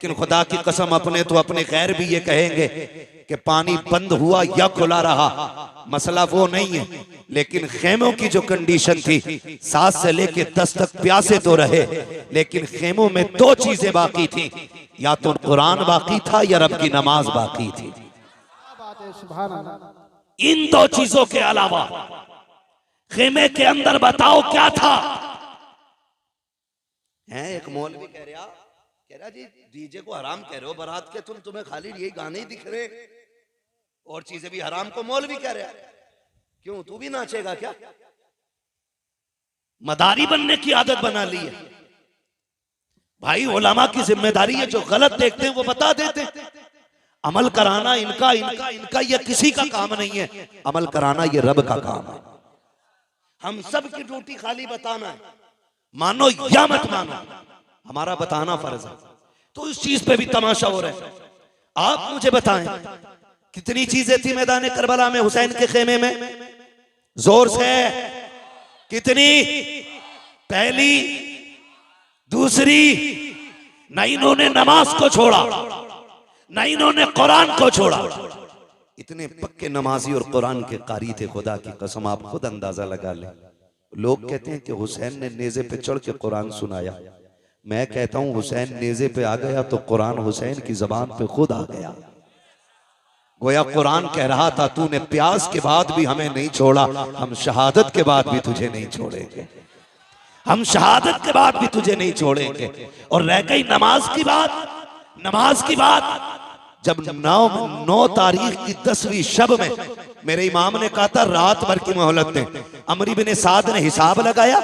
लेकिन खुदा की कसम अपने तो अपने गैर भी ये कहेंगे कि पानी बंद हुआ या खुला रहा, मसला वो नहीं है। लेकिन खेमों की जो कंडीशन थी, 7 से लेके 10 तक प्यासे तो रहे, लेकिन खेमों में 2 चीजें बाकी थी, या तो कुरान बाकी था या रब की नमाज बाकी थी। इन 2 चीजों के अलावा खेमे के अंदर बताओ क्या था? है एक मौलवी कह रहा जी डीजे को हराम कह रहे हो बारात के, तुम्हें खाली यही गाने ही दिख रहे, और चीजें भी हराम को मौलवी कह रहा है। क्यों, तू भी नाचेगा क्या? मदारी बनने की आदत बना ली है भाई। उलमा की जिम्मेदारी है, जो गलत देखते हैं वो बता देते हैं। अमल कराना इनका इनका इनका ये किसी का काम नहीं है, अमल कराना ये रब का काम है। हम सब की ड्यूटी खाली बताना है, मानो या मत मानो, हमारा बताना फर्ज है। तो इस चीज पे भी तमाशा हो रहा है। आप मुझे बताएं कितनी चीजें थी मैदान करबला में हुसैन के खेमे में? जोर से कितनी? पहली, दूसरी, न इन्होंने नमाज को छोड़ा, न इन्होंने कुरान को छोड़ा। इतने पक्के नमाजी और कुरान के कारी थे, खुदा की कसम आप खुद अंदाजा लगा लें। लोग कहते हैं कि हुसैन ने नेज़े पे चढ़ के कुरान सुनाया। मैं कहता हूं हुसैन नेज़े पे आ गया तो कुरान हुसैन की जबान पे खुद आ गया। गोया कुरान कह रहा था, तूने प्यास के बाद भी हमें नहीं छोड़ा, हम शहादत के बाद भी तुझे नहीं छोड़ेंगे, हम शहादत के बाद भी तुझे नहीं छोड़ेंगे। और रह गई नमाज की बात, नमाज की बात, जब 9 तारीख की 10वीं शब में मेरे इमाम ने कहा था रात भर की मोहलत दें, अमर इब्न साद ने हिसाब लगाया,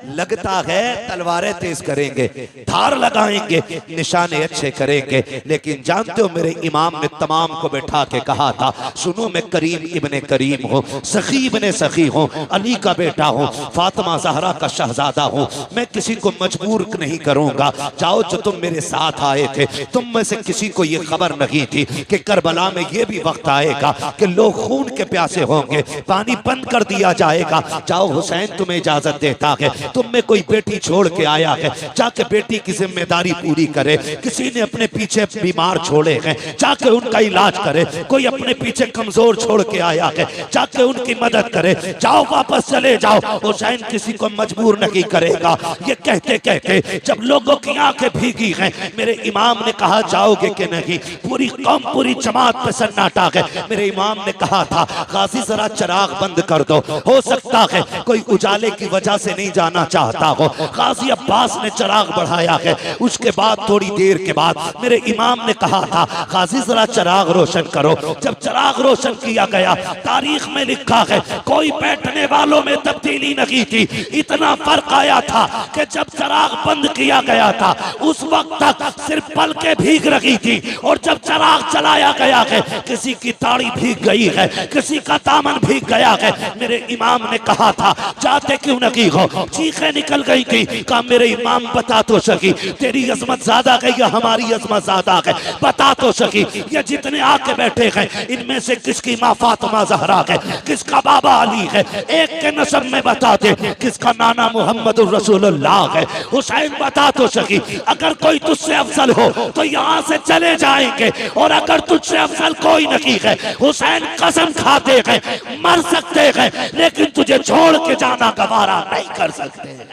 लगता है तलवारें तेज करेंगे, धार लगाएंगे, निशाने अच्छे करेंगे। लेकिन जानते हो मेरे इमाम ने तमाम को बैठा के कहा था, सुनो मैं करीम इब्ने करीम हूँ, सखी इब्ने सखी हूँ, अली का बेटा हूँ, फातिमा ज़हरा का शहजादा हूँ, मैं किसी को मजबूर नहीं करूंगा। जाओ, जो तुम मेरे साथ आए थे, तुम में से किसी को ये खबर नहीं थी कि करबला में ये भी वक्त आएगा कि लोग खून के प्यासे होंगे, पानी बंद कर दिया जाएगा। जाओ, हुसैन तुम्हें इजाजत देता है, तुम में कोई बेटी छोड़ के आया है, जाके बेटी की जिम्मेदारी पूरी करे। किसी ने अपने पीछे बीमार छोड़े हैं, जाके उनका इलाज करे। कोई अपने पीछे कमजोर छोड़ के आया है, जाके उनकी मदद करे। जाओ, वापस चले जाओ, हुसैन किसी को मजबूर नहीं करेगा। ये कहते कहते जब लोगों की आंखें भीगी हैं, मेरे इमाम ने कहा जाओगे कि नहीं? पूरी कौम, पूरी जमात पे सन्नाटा है। मेरे इमाम ने कहा था, गाजी जरा चिराग बंद कर दो, हो सकता है कोई उजाले की वजह से नहीं जाना चाहता हो। गाजी अब्बास ने चिराग बढ़ाया है। उसके बाद थोड़ी देर के बाद मेरे इमाम ने कहा था, गाजी जरा चिराग रोशन करो। जब चिराग रोशन किया गया, तारीख में लिखा है कोई बैठने वालों में तब्दीली नहीं थी। इतना फर्क आया था कि जब चिराग बंद किया गया था, उस वक्त तक सिर्फ पलकें भीग रही थी, और जब चिराग चलाया गया है, किसी की ताड़ी भीग गई है, किसी का दामन भीग गया है। मेरे इमाम ने कहा था, जाते क्यों नहीं हो? चीखें निकल गई थी। कहा, मेरे इमाम बता तो सकी, तेरी अजमत ज्यादा है या हमारी अजमत ज्यादा है? बता तो सकी, ये जितने आके बैठे हैं, इनमें से किसकी माँ फातिमा ज़हरा है, किसका बाबा अली है? एक के नसब में बता दे, किसका नाना मोहम्मद रसूलुल्लाह है? हुसैन बता तो सकी। अगर कोई तुझसे अफजल हो तो यहाँ से चले जाएंगे, और अगर तुझसे अफजल कोई नहीं है, हुसैन कसम खाते हैं मर सकते हैं, लेकिन तुझे छोड़ के जाना गवारा नहीं कर सकते हैं।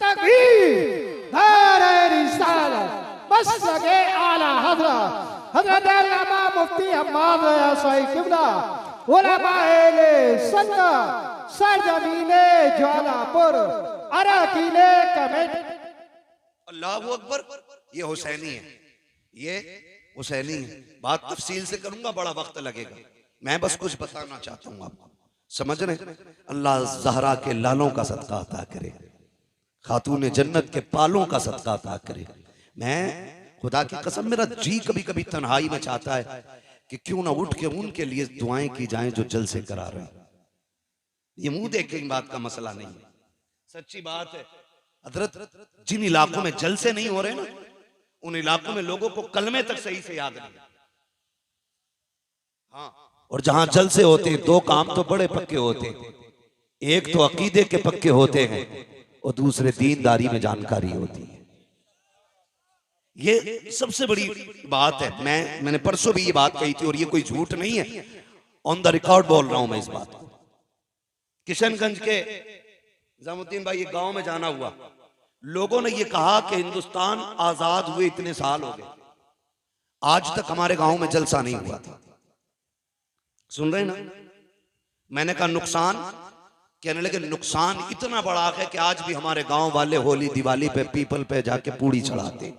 तकबीर, नारे रिसालत, मसलके आला हज़रत, हज़रत अल्लामा मुफ्ती हम्माद यासई किबला, उलमाए सुन्नत, सरजमीने ज्वालापुर, अराकीने कमेटी। अल्लाहु अकबर। ये हुसैनी है, ये हुसैनी है। बात तफसील से करूंगा, बड़ा वक्त लगेगा। मैं बस कुछ बताना चाहता हूँ आपको, समझ रहे? अल्लाह ज़हरा के लालों का सदका अता करे, खातून जन्नत के पालों का सदका अता करे। मैं खुदा की कसम, मेरा जी कभी कभी तन्हाई में चाहता है कि क्यों ना उठ के उनके लिए दुआएं की जाएं जो जलसे करा रहे हैं। ये मुंह देख के बात का मसला नहीं है, सच्ची बात है। हजरत, जिन इलाकों में जलसे नहीं हो रहे ना, उन इलाकों में लोगों को कलमे तक सही से याद नहीं। हाँ, और जहां जलसे होते हैं, 2 काम तो बड़े पक्के होते हैं। एक तो अकीदे के पक्के होते हैं, और दूसरे दीनदारी में जानकारी होती है। ये सबसे बड़ी बात है। मैंने परसों भी ये बात कही थी और ये कोई झूठ नहीं है, ऑन द रिकॉर्ड बोल रहा हूं मैं इस बात को। किशनगंज के निजामुद्दीन भाई एक गांव में जाना हुआ, लोगों ने ये कहा कि हिंदुस्तान आजाद हुए इतने साल हो गए, आज तक हमारे गांव में जलसा नहीं हुआ था। सुन रहे ना? मैंने कहा नुकसान, कहने लगे नुकसान इतना बड़ा है कि आज भी हमारे गांव वाले होली दिवाली पे पीपल पे जाके पूड़ी चढ़ाते।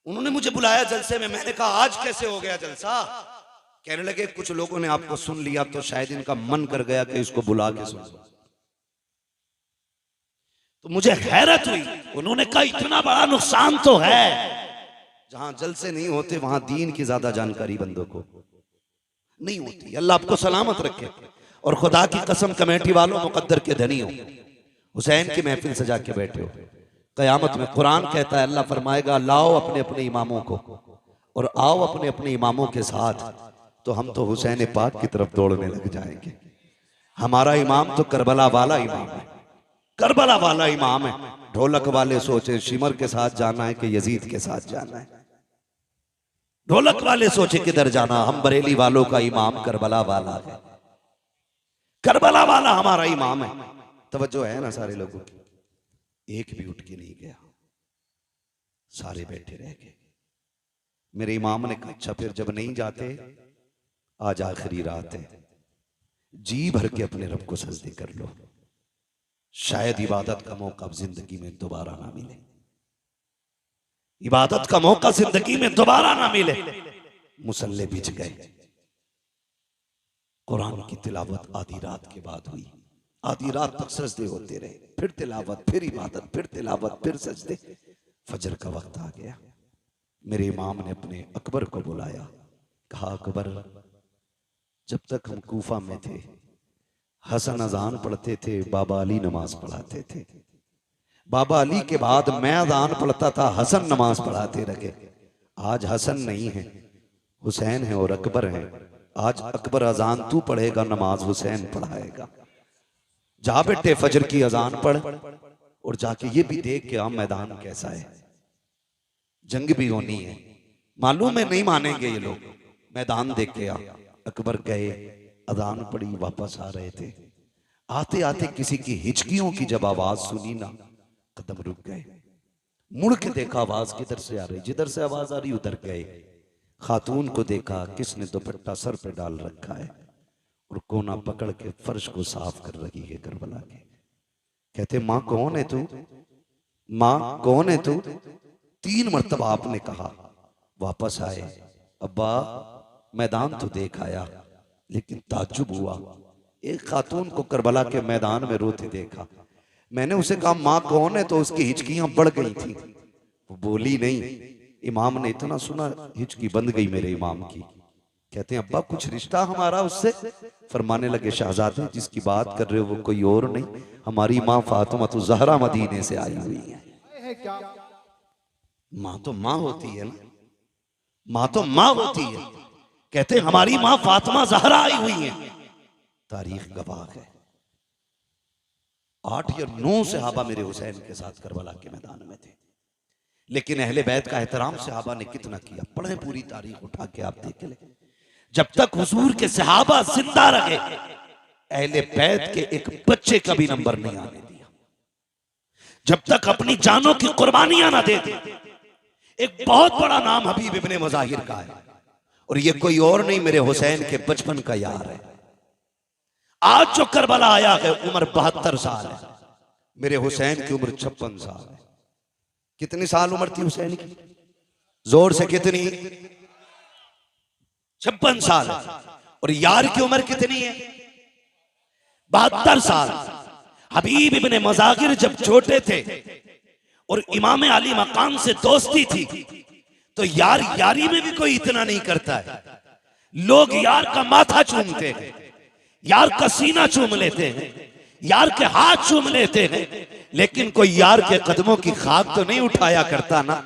उन्होंने मुझे बुलाया जलसे में, मैंने कहा आज कैसे हो गया जलसा? कहने लगे कुछ लोगों ने आपको सुन लिया तो शायद इनका मन कर गया कि इसको बुला के सुन। तो मुझे हैरत हुई, उन्होंने कहा इतना बड़ा नुकसान तो है। जहां जलसे नहीं होते वहां दीन की ज्यादा जानकारी बंदों को नहीं होती। अल्लाह आपको सलामत रखे। और खुदा की कसम कमेटी वालों, मुकद्दर के धनी हो, हुसैन की महफिल सजा के बैठे हो, कयामत में कुरान कहता है, अल्लाह फरमाएगा लाओ अपने अपने इमामों को और आओ अपने अपने इमामों के साथ, तो हम तो हुसैन पाक की तरफ दौड़ने लग जाएंगे। हमारा इमाम तो करबला वाला इमाम है, करबला वाला इमाम है। ढोलक वाले सोचे शिमर के साथ जाना है कि यजीद के साथ जाना है, ढोलक वाले सोचे किधर जाना। हम बरेली वालों का इमाम करबला वाला है, करबला वाला हमारा इमाम है। तवज्जो है ना सारे लोगों की? एक भी उठ के नहीं गया, सारे बैठे रह गए। मेरे इमाम ने कहा अच्छा फिर जब नहीं जाते, आज आखिरी रात है, जी भर के अपने रब को सजदे कर लो, शायद इबादत का मौका जिंदगी में दोबारा ना मिले, इबादत का मौका जिंदगी में दोबारा ना मिले। मुसल्ले बिछ गए। कुरान की तिलावत आधी रात के बाद हुई, आधी रात तक सजदे होते रहे, फिर तिलावत, फिर इबादत, फिर तिलावत, फिर सजदे। फजर का वक्त आ गया। मेरे इमाम ने अपने अकबर को बुलाया, कहा अकबर, जब तक हम कूफा में थे हसन अजान पढ़ते थे, बाबा अली नमाज पढ़ाते थे, बाबा अली के बाद मैं अजान पढ़ता था, हसन नमाज पढ़ाते रहे। आज हसन नहीं है, हुसैन है और अकबर है। आज अकबर अजान तू पढ़ेगा, नमाज हुसैन पढ़ाएगा। जा बेटे फजर की अजान पढ़ और जाके ये भी देख के आ मैदान कैसा है, जंग भी होनी है। मालूम है नहीं मानेंगे ये लोग, मैदान देख के आ। अकबर गए, अजान पड़ी, वापस आ रहे थे। आते आते किसी की हिचकियों की जब आवाज सुनी ना, कदम रुक गए, मुड़ के देखा आवाज किधर से आ रही, जिधर से आवाज आ रही उधर गए। खातून को देखा, किसने दुपट्टा सर पे डाल रखा है और कोना पकड़ के फर्श को साफ कर रही है करबला के। कहते माँ कौन है तू, माँ कौन है तू? 3 मरतबा आपने कहा। वापस आए, अब्बा मैदान तो देख आया, लेकिन ताज्जुब हुआ, एक खातून को करबला के मैदान में रोते देखा। मैंने उसे कहा माँ कौन है, तो उसकी हिचकियां बढ़ गई थी, वो बोली नहीं। इमाम ने इतना सुना, हिचकी बंद गई मेरे इमाम की। कहते हैं अब्बा कुछ रिश्ता हमारा उससे? फरमाने लगे शहजादे जिसकी बात कर रहे हो वो कोई और नहीं, हमारी माँ फातिमा तो ज़हरा मदीने से आई हुई है। माँ तो माँ होती है ना, माँ तो माँ होती है। कहते हैं हमारी माँ फातिमा ज़हरा आई हुई है। तारीख गवाह है, 8 या 9 सहाबा मेरे हुसैन के साथ करबला के मैदान में थे। लेकिन अहले बैत का एहतराम सहाबा ने कितना किया, पढ़े पूरी तारीख उठा के आप देख ले। जब तक हुजूर के सहाबा जिंदा रहे, अहले बैत के एक बच्चे का भी नंबर नहीं आने दिया। जब तक अपनी जानों की कुर्बानियां ना दे दे। एक बहुत बड़ा नाम हबीब इब्ने मुजाहिर का है, और ये कोई और नहीं, मेरे हुसैन के बचपन का यार है। आज जो करबला आया है उम्र 72 साल है, मेरे हुसैन की उम्र 56 साल है। कितनी साल उम्र थी हुसैन की? जोर से कितनी? 56 साल। और यार की उम्र कितनी है? 72 साल। हबीब इब्ने मुजाहिर जब छोटे थे और इमाम अली मकाम से दोस्ती थी, तो यार यारी में भी कोई इतना नहीं करता है। लोग यार का माथा चूमते हैं, यार का सीना चूम लेते हैं। यार के हाथ चूम लेते हैं, लेकिन कोई यार के कदमों की खाक तो नहीं उठाया करता ना,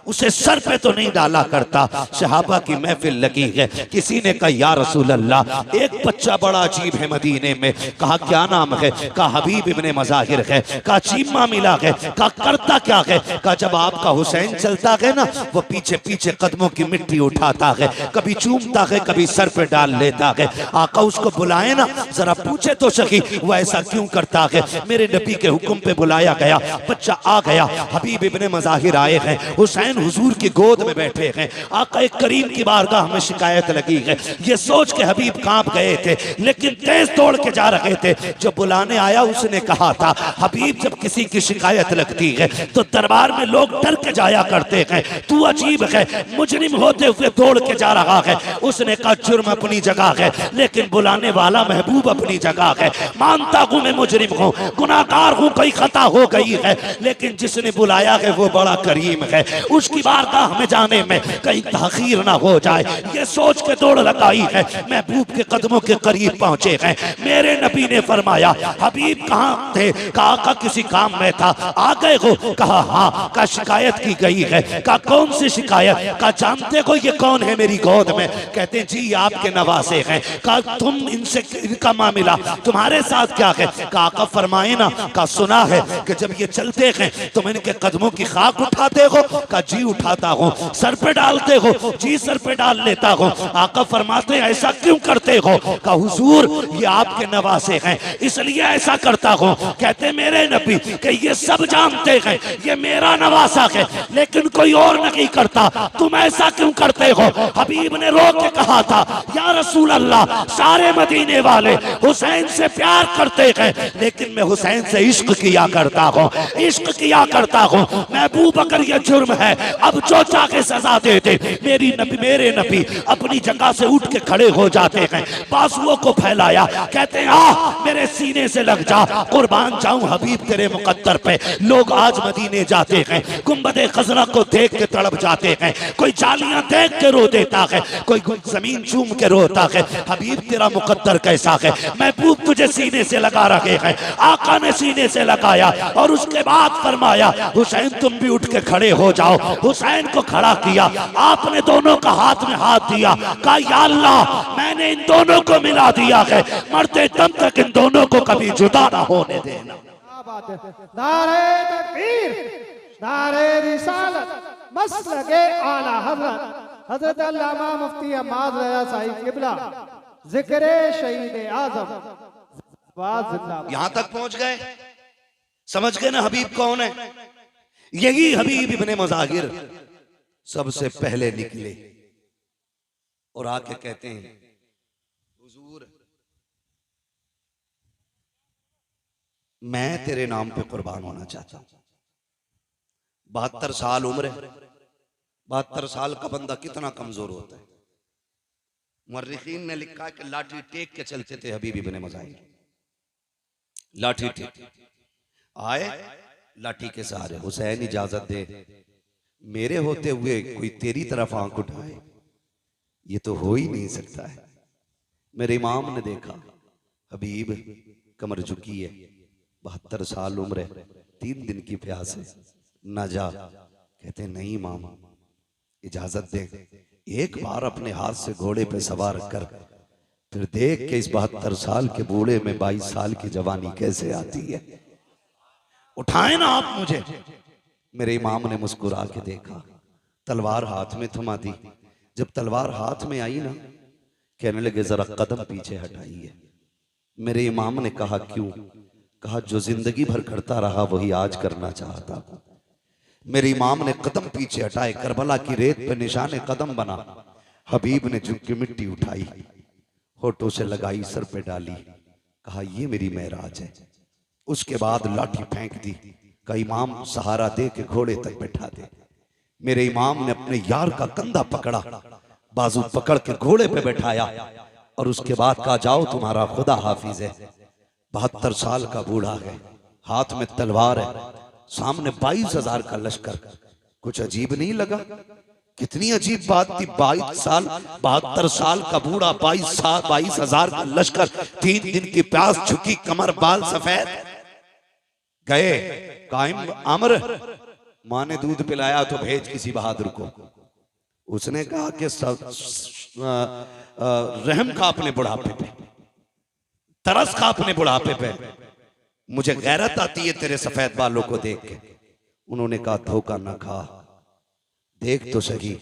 उसे सर पे तो नहीं डाला करता। सहाबा की महफिल लगी है, किसी ने कहा या रसूल अल्लाह, एक बच्चा बड़ा अजीब है मदीने में। कहा क्या नाम है? कहा हबीब इब्ने मज़ाहिर है। कहा चीमा मिला है। कहा करता क्या है? कहा जब आपका हुसैन चलता है ना, वो पीछे पीछे कदमों की मिट्टी उठाता है, कभी चूमता है, कभी सर पे डाल लेता है। आका उसको बुलाए ना, जरा पूछे तो सही वो ऐसा क्यों करता है। मेरे नबी के हुक्म पे बुलाया गया, बच्चा आ गया, हबीब इब्ने मज़ाहिर आए हैं, हुसैन हुजूर की गोद में बैठे हैं। आका करीम की बारगाह में शिकायत लगी है। ये सोच के हबीब कांप गए थे, लेकिन तेज दौड़ के जा रहे थे। जो बुलाने आया उसने कहा था, हबीब जब किसी की शिकायत लगती है तो दरबार में लोग डर के जाया करते हैं, तू अजीब है, मुजरिम होते हुए दौड़ के जा रहा है। उसने कहा जुर्म अपनी जगह है, लेकिन बुलाने वाला महबूब अपनी जगह है। मानता हूं मैं मुजरिम हूं, गुनाहगार हूं, कोई खता हो गई है, लेकिन जिसने बुलाया है वो बड़ा करीम है, उसकी बारगाह में जाने में कहीं ताखीर ना हो जाए, ये सोच के दौड़ लगाई है। महबूब के कदमों के करीब पहुंचे हैं। मेरे नबी ने फरमाया हबीब कहाँ थे? कहा का किसी काम में था, आ गए हो? कहा हाँ। का शिकायत की गई है। का कौन सी शिकायत? का जानते हो ये कौन है मेरी गोद में? कहते हैं जी आपके नवासे हैं। कहा तुम इनसे इनका मामला तुम्हारे साथ क्या है? कहा का फरमाए ना। का सुना है कि जब ये चलते हैं तुम इनके कदमों की खाक उठाते हो? का जी उठाता हूँ। सर पे डालते हो? जी सर पे डाल लेता हूँ। आका फरमाते हैं ऐसा क्यों करते हो? का हुजूर ये आपके नवासे हैं इसलिए ऐसा करता हूँ। कहते मेरे नबी कि ये सब जानते हैं ये मेरा नवासा है, लेकिन कोई और नहीं करता, तुम ऐसा क्यों करते हो? हबीब ने रो के कहा था या रसूल अल्लाह, सारे मदीने वाले हुसैन से प्यार करते हैं, लेकिन मैं हुसैन से इश्क किया करता हूँ, इश्क किया करता हूँ। महबूब अगर ये जुर्म है अब जो चाहे सजा दे दे। मेरे नबी अपनी जगह से उठ के खड़े हो जाते हैं, बाजुओं को फैलाया, कहते हैं आ मेरे सीने से लग जा, कुर्बान जाऊं हबीब तेरे मुकद्दर पे। लोग आज मदीने जाते हैं, गुंबदे खजरा को देख के तड़प जाते हैं, कोई जालियां देख के रो देता है, कोई जमीन चूम के रोता है। हबीब तेरा मुकद्दर कैसा है? महबूब तुझे सीने से लगा रहे हैं। आका ने सीने से लगाया और उसके बाद फरमाया हुसैन तुम भी उठ के खड़े हो जाओ। हुसैन को खड़ा किया, आपने दोनों का हाथ में हाथ दिया, कहा या अल्लाह मैंने इन दोनों को मिला दिया है, मरते दम तक इन दोनों को कभी जुदा ना होने देना। नारे तकबीर, नारे रिसालत, मसलके आला हज़रत हज़रत अल्लामा मुफ्ती अहमद रज़ा साहिब किबला, जिक्र शहीद आज़म यहां तक पहुंच गए, समझ गए ना हबीब कौन है? यही हबीब इब्ने मज़ाहिर सबसे पहले निकले और आके कहते हैं हुजूर मैं तेरे नाम पे कुर्बान होना चाहता हूं। 72 साल उम्र है, 72 साल का बंदा कितना कमजोर होता है। मुर्रिखीन ने लिखा है कि लाठी टेक के चलते थे हबीब इब्ने मज़ाहिर, लाठी टेक आए, लाठी के सहारे। हुसैन इजाजत दे, मेरे होते हुए कोई तेरी तरफ आंख उठाए, ये तो हो ही नहीं सकता है। मेरे इमाम ने देखा हबीब कमर झुकी है, 72 साल उम्र है, 3 दिन की प्यास है, ना जा। कहते नहीं इमाम इजाजत दे, एक बार अपने हाथ से घोड़े पे सवार कर फिर देख के इस 72 साल के बूढ़े में 22 साल की जवानी कैसे आती है, उठाए ना आप मुझे। मेरे इमाम ने मुस्कुरा के देखा, तलवार हाथ में थमा दी। जब तलवार हाथ में आई ना, कहने लगे जरा कदम पीछे हटाइए। मेरे इमाम ने कहा क्यों? कहा जो जिंदगी भर करता रहा वही आज करना चाहता। मेरे इमाम ने कदम पीछे हटाए, करबला की रेत पे निशाने कदम बना। हबीब ने झुक के मिट्टी उठाई, होठों से लगाई, सर पे डाली, कहा ये मेरी मेराज है। उसके बाद लाठी फेंक दी, का इमाम सहारा दे के घोड़े तक बैठा दे। मेरे इमाम ने अपने यार का कंधा पकड़ा, बाजू पकड़ के घोड़े पे बैठाया और उसके बाद कहा जाओ तुम्हारा खुदा हाफिज है। 72 साल का बूढ़ा है, हाथ में तलवार है, सामने 22,000 का लश्कर। कुछ अजीब नहीं लगा कितनी अजीब बात थी। 22 साल 72 साल का बूढ़ा, 22,000 का लश्कर, 3 दिन की प्यास, झुकी कमर, बाल सफेद। गए कायम अमर, माँ ने दूध पिलाया तो भेज किसी बहादुर को। उसने कहा कि रहम खा अपने बुढ़ापे पे, तरस खा अपने बुढ़ापे पे, मुझे गैरत आती है तेरे सफेद बालों को देख के। उन्होंने कहा धोखा ना खा, देख तो सही,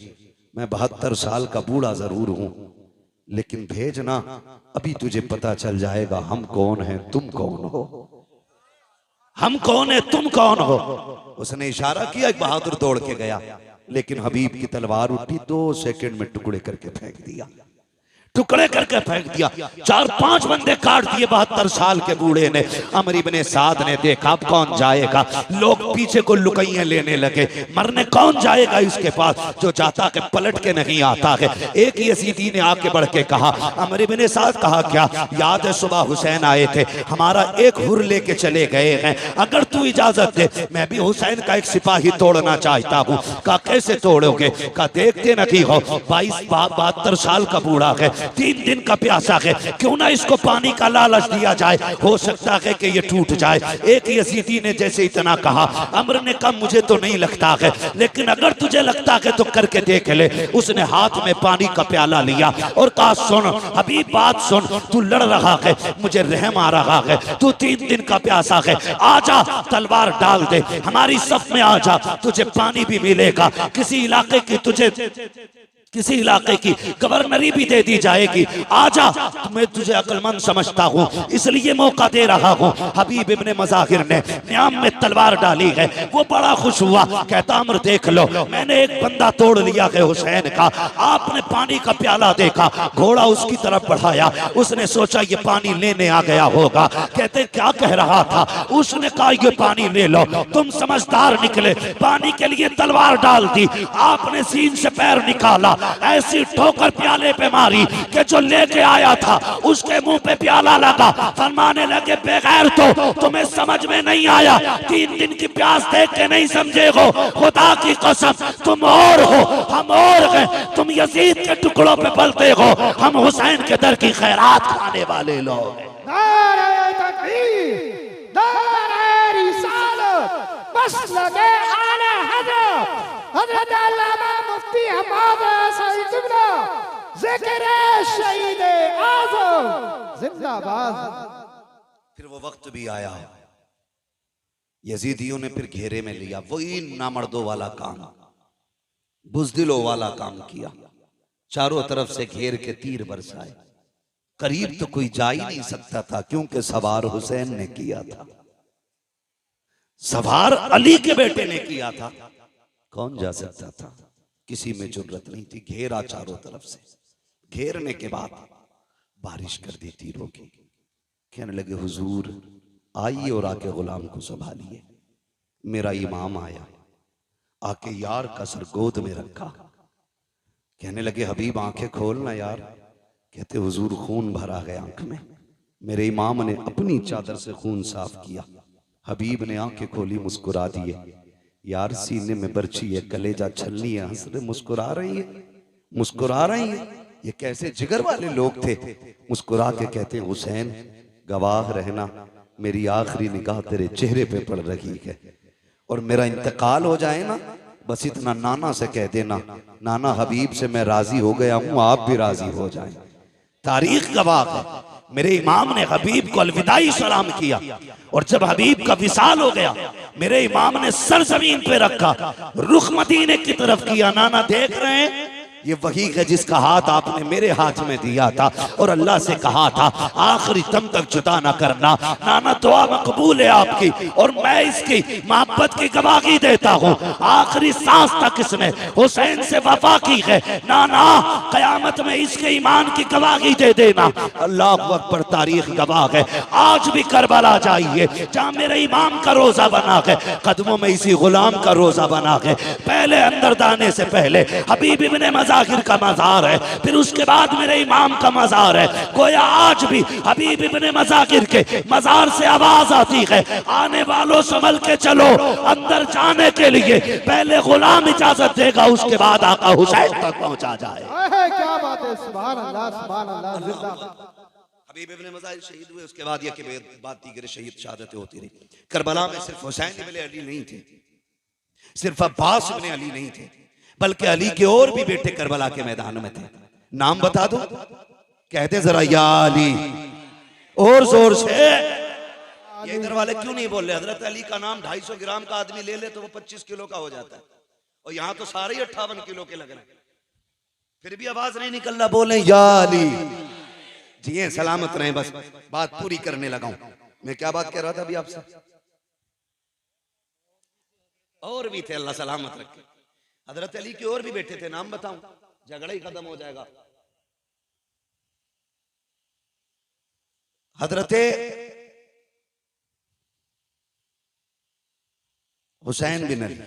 मैं 72 साल का बूढ़ा जरूर हूं, लेकिन भेजना, अभी तुझे पता चल जाएगा हम कौन हैं, तुम कौन हो। हम कौन है, तुम कौन हो। उसने इशारा किया, एक बहादुर दौड़ के गया, लेकिन हबीब की तलवार उठी, 2 सेकंड में टुकड़े करके फेंक दिया, टुकड़े करके फेंक दिया। 4-5 बंदे काट दिए 72 साल के बूढ़े ने। अमर इब्ने साद ने देखा अब कौन जाएगा, लोग पीछे को लुकैया लेने लगे, मरने कौन जाएगा इसके पास, जो जाता के पलट के नहीं आता है। एक यजीदी ने आके बढ़ के कहा, अमर इब्ने साद, कहा क्या याद है सुबह हुसैन आए थे, हमारा एक हुर लेके चले गए हैं, अगर तू इजाजत दे मैं भी हुसैन का एक सिपाही तोड़ना चाहता हूँ। कहा कैसे तोड़ोगे। कहा देखते नहीं हो 72 साल का बूढ़ा है, 3 दिन का प्यासा है, क्यों ना इसको पानी का लालच दिया जाए, हो सकता है कि ये टूट जाए। एक यजीदी ने जैसे इतना कहा, अमर ने कहा मुझे तो नहीं लगता है, लेकिन अगर तुझे लगता है तो करके देख ले। उसने हाथ में पानी का प्याला लिया और कहा सुन हबीब, बात सुन, तू लड़ रहा है, मुझे रहम आ रहा है, तू 3 दिन का प्यासा है, आजा तलवार डाल दे, हमारी सफ में आजा, तुझे पानी भी मिलेगा, किसी इलाके की तुझे किसी इलाके की गवर्नरी भी दे दी जाएगी, आजा, मैं तुझे अक्लमंद समझता हूँ इसलिए मौका दे रहा हूँ। हबीब इब्ने मज़ाहिर ने न्याम में तलवार डाली है, वो बड़ा खुश हुआ, कहता अमर देख लो, मैंने एक बंदा तोड़ लिया है हुसैन का। आपने पानी का प्याला देखा, घोड़ा उसकी तरफ बढ़ाया, उसने सोचा ये पानी लेने आ गया होगा। कहते क्या कह रहा था। उसने कहा ये पानी ले लो, तुम समझदार निकले, पानी के लिए तलवार डाल दी, आपने सीन से पैर निकाला, ऐसी ठोकर प्याले पे मारी कि जो लेके आया था उसके मुंह पे प्याला लगा। फरमाने लगे बेगैर तो तुम्हें समझ में नहीं आया, 3 दिन की प्यास देख के नहीं समझे हो, खुदा की कसम तुम और हो हम और हैं, तुम यजीद के टुकड़ों पे पलते हो, हम हुसैन के दर की खैरात खाने वाले लोग। नारे तकबीर, नारे रिसालत, मसलके आला हज़रत हज़रत अल्लामा मुफ्ती हम्माद साहिब किबला, ज़िक्र शहीद आज़म जिंदाबाद। फिर वो वक्त भी आया, यजीदियों ने फिर घेरे में लिया, वही नामर्दों वाला काम, बुज़दिलों वाला काम किया, चारों तरफ से घेर के तीर बरसाए, करीब तो कोई जा ही नहीं सकता था, क्योंकि सवार हुसैन ने किया था, सवार अली के बेटे ने किया था, कौन जा सकता था, किसी में जुर्रत नहीं थी। घेरा चारों तरफ से, घेरने के बाद बारिश कर दी तीरों की। कहने लगे हुजूर आइए और आके गुलाम को संभालिए। मेरा इमाम आया, आके यार का सर गोद में रखा, कहने लगे हबीब आंखें खोलना यार। कहते हुजूर खून भरा गया आंख में। मेरे इमाम ने अपनी चादर से खून साफ किया, हबीब ने आंखें खोली, मुस्कुरा दिए, यार सीने में बर्छी है, कलेजा छलनी है, हंस रहे, मुस्कुरा रही है, मुस्कुरा रही है। ये कैसे जिगर वाले लोग थे। मुस्कुरा के कहते हैं हुसैन गवाह रहना, मेरी आखिरी निगाह तेरे चेहरे पे पड़ रही है, और मेरा इंतकाल हो जाए ना, बस इतना नाना से कह देना, नाना हबीब से मैं राजी हो गया हूं, आप भी राजी हो जाएं। तारीख गवाह है, मेरे इमाम ने हबीब को अलविदाई सलाम किया, और जब हबीब का विसाल हो गया मेरे इमाम ने सर जमीन पे रखा, रुख मदीने की तरफ किया। नाना देख रहे हैं ये वही है जिसका हाथ आपने मेरे हाथ में दिया था, और अल्लाह से कहा था आखिरी दम तक जुदा ना करना। नाना दुआ मकबूल है आपकी, और मैं इसकी मोहब्बत की गवाही देता हूँ, आखिरी सांस तक इसने हुसैन से वफा की है। नाना कयामत में इसके ईमान की गवाही दे देना। अल्लाह अकबर, तारीख गवाह है। आज भी करबला जाइए, जहाँ मेरे इमाम का रोजा बना है, कदमों में इसी गुलाम का रोजा बना है। पहले अंदर दाने से पहले हबीब इब्ने मज़ाहिर का मज़ार है, फिर उसके बाद मेरे इमाम का मज़ार है। गोया आज भी हबीब इब्ने मज़ाहिर के मज़ार से आवाज आती है, आने वालों संभल के चलो, अंदर जाने के लिए पहले गुलाम इजाजत देगा, उसके बाद आका हुसैन तक पहुंचा जाए। क्या बात है, सुभान अल्लाह सुभान अल्लाह। जिंदाबाद। हबीब इब्ने मज़ाहिर शहीद हुए, उसके बाद ये कि बात दीगर शहीद शहादतें होती रही। करबला में सिर्फ हुसैन इब्ने अली नहीं थे, सिर्फ अब्बास इब्ने अली नहीं थे, बल्कि अली के और भी बेटे करबला के मैदान में थे। नाम बता दो, कहते जरा या अली, और जोर से। ये इधर वाले क्यों नहीं बोल रहे? हजरत अली का नाम 250 ग्राम का आदमी ले ले तो वो 25 किलो का हो जाता है, और यहाँ तो सारे ही 58 किलो के लग रहे हैं, फिर भी आवाज नहीं निकल रहा। बोले या अली, जिए सलामत रहे। बस बात पूरी करने लगा हूं। मैं क्या बात कह रहा था अभी आपसे? और भी थे, अल्लाह सलामत रखे। हजरत अली के और भी बेटे थे, नाम बताऊं? झगड़ा ही खत्म हो जाएगा। हजरत हुसैन बिन अली,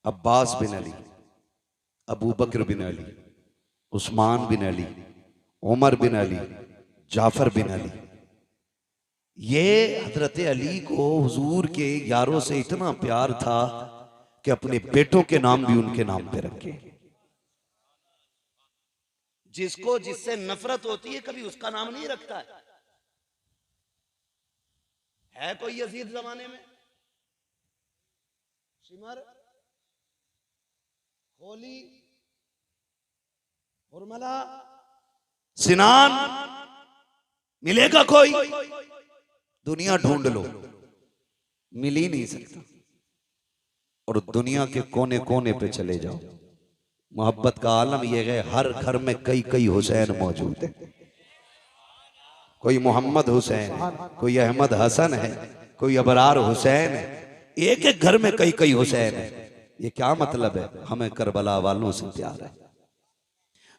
अब्बास बिन अली, अबू बकर बिन अली, उस्मान बिन अली, उमर बिन अली, जाफर बिन अली, ये हजरत अली को हुजूर के यारों से इतना प्यार था कि अपने बेटों के नाम भी उनके नाम पे रखे। जिसको जिससे नफरत होती है कभी उसका नाम नहीं रखता है कोई यजीद जमाने में? शिमर, होली, हुरमला, सिनान मिलेगा कोई? दुनिया ढूंढ लो, मिल ही नहीं सकता। और दुनिया के कोने कोने पे चले जाओ, मोहब्बत का आलम यह है, हर घर में कई कई हुसैन मौजूद है। कोई मोहम्मद हुसैन है, कोई अहमद हसन है, कोई अबरार हुसैन है, एक एक घर में कई कई हुसैन है। ये क्या मतलब है? हमें करबला वालों से प्यार है।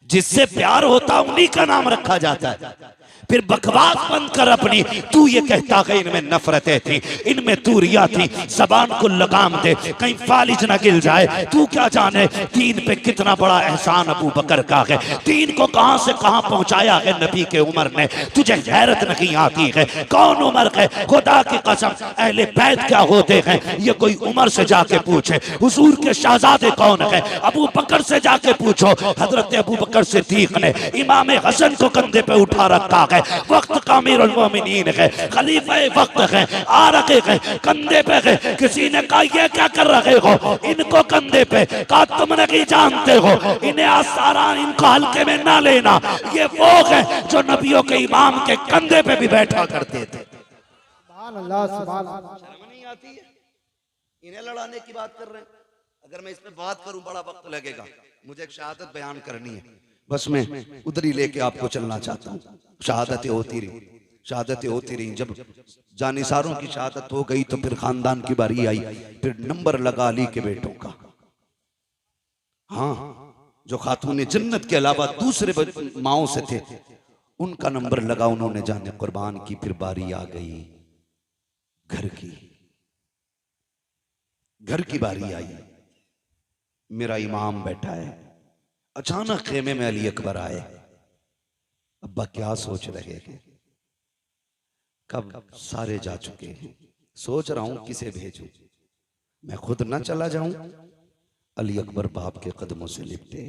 जिससे प्यार होता उन्हीं का नाम रखा जाता है। फिर बकवास बंद कर अपनी। तू ये कहता है इनमें नफरतें थी, इनमें दूरियां थी, जबान को लगाम दे कहीं फालिज न गिल जाए। तू क्या जाने दीन पे कितना बड़ा एहसान अबू बकर का है, दीन को कहां से कहां पहुंचाया है नबी के उमर ने। तुझे गैरत नहीं आती है? कौन उमर है? खुदा की कसम, अहले बैत क्या होते हैं ये कोई उमर से जाके पूछे। हुजूर के शहजादे कौन है? अबू बकर से जाके पूछो। हजरत अबू बकर सिद्दीक ने इमाम हसन को कंधे पे उठा रखा है, वक्त का अमीरुल मोमिनीन है, खलीफा वक्त है, आरके है, कंधे पे है। किसी ने कहा ये क्या कर रहे हो इनको कंधे पे? कहा तुम नहीं जानते हो, इन्हें आसारा इनको हल्के में ना लेना। ये वो है जो नबियों के इमाम के कंधे पे भी बैठा करते थे। सुभान अल्लाह सुभान अल्लाह। शर्म नहीं आती है? इन्हें लड़ाने की बात कर रहे हैं। अगर मैं इसमें बात करूं बड़ा वक्त लगेगा, मुझे एक शहादत बयान करनी है, बस मैं उधर ही लेके आपको चलना चाहता हूँ। शहादतें होती रही, शहादतें होती रही। जब जानिसारों की शहादत हो गई तो फिर खानदान की बारी आई, फिर नंबर लगा अली के बेटों का। हाँ, जो खातून जन्नत के अलावा दूसरे माओं से थे उनका नंबर लगा, उन्होंने जाने कुर्बान की। फिर बारी आ गई घर की, घर की बारी आई। मेरा इमाम बैठा है, अचानक खेमे में अली अकबर आए। अब्बा क्या सोच रहे हैं? कब सारे जा चुके हैं, सोच रहा हूं किसे भेजूं, मैं खुद ना चला जाऊं। अली अकबर बाप के कदमों से लिपटे।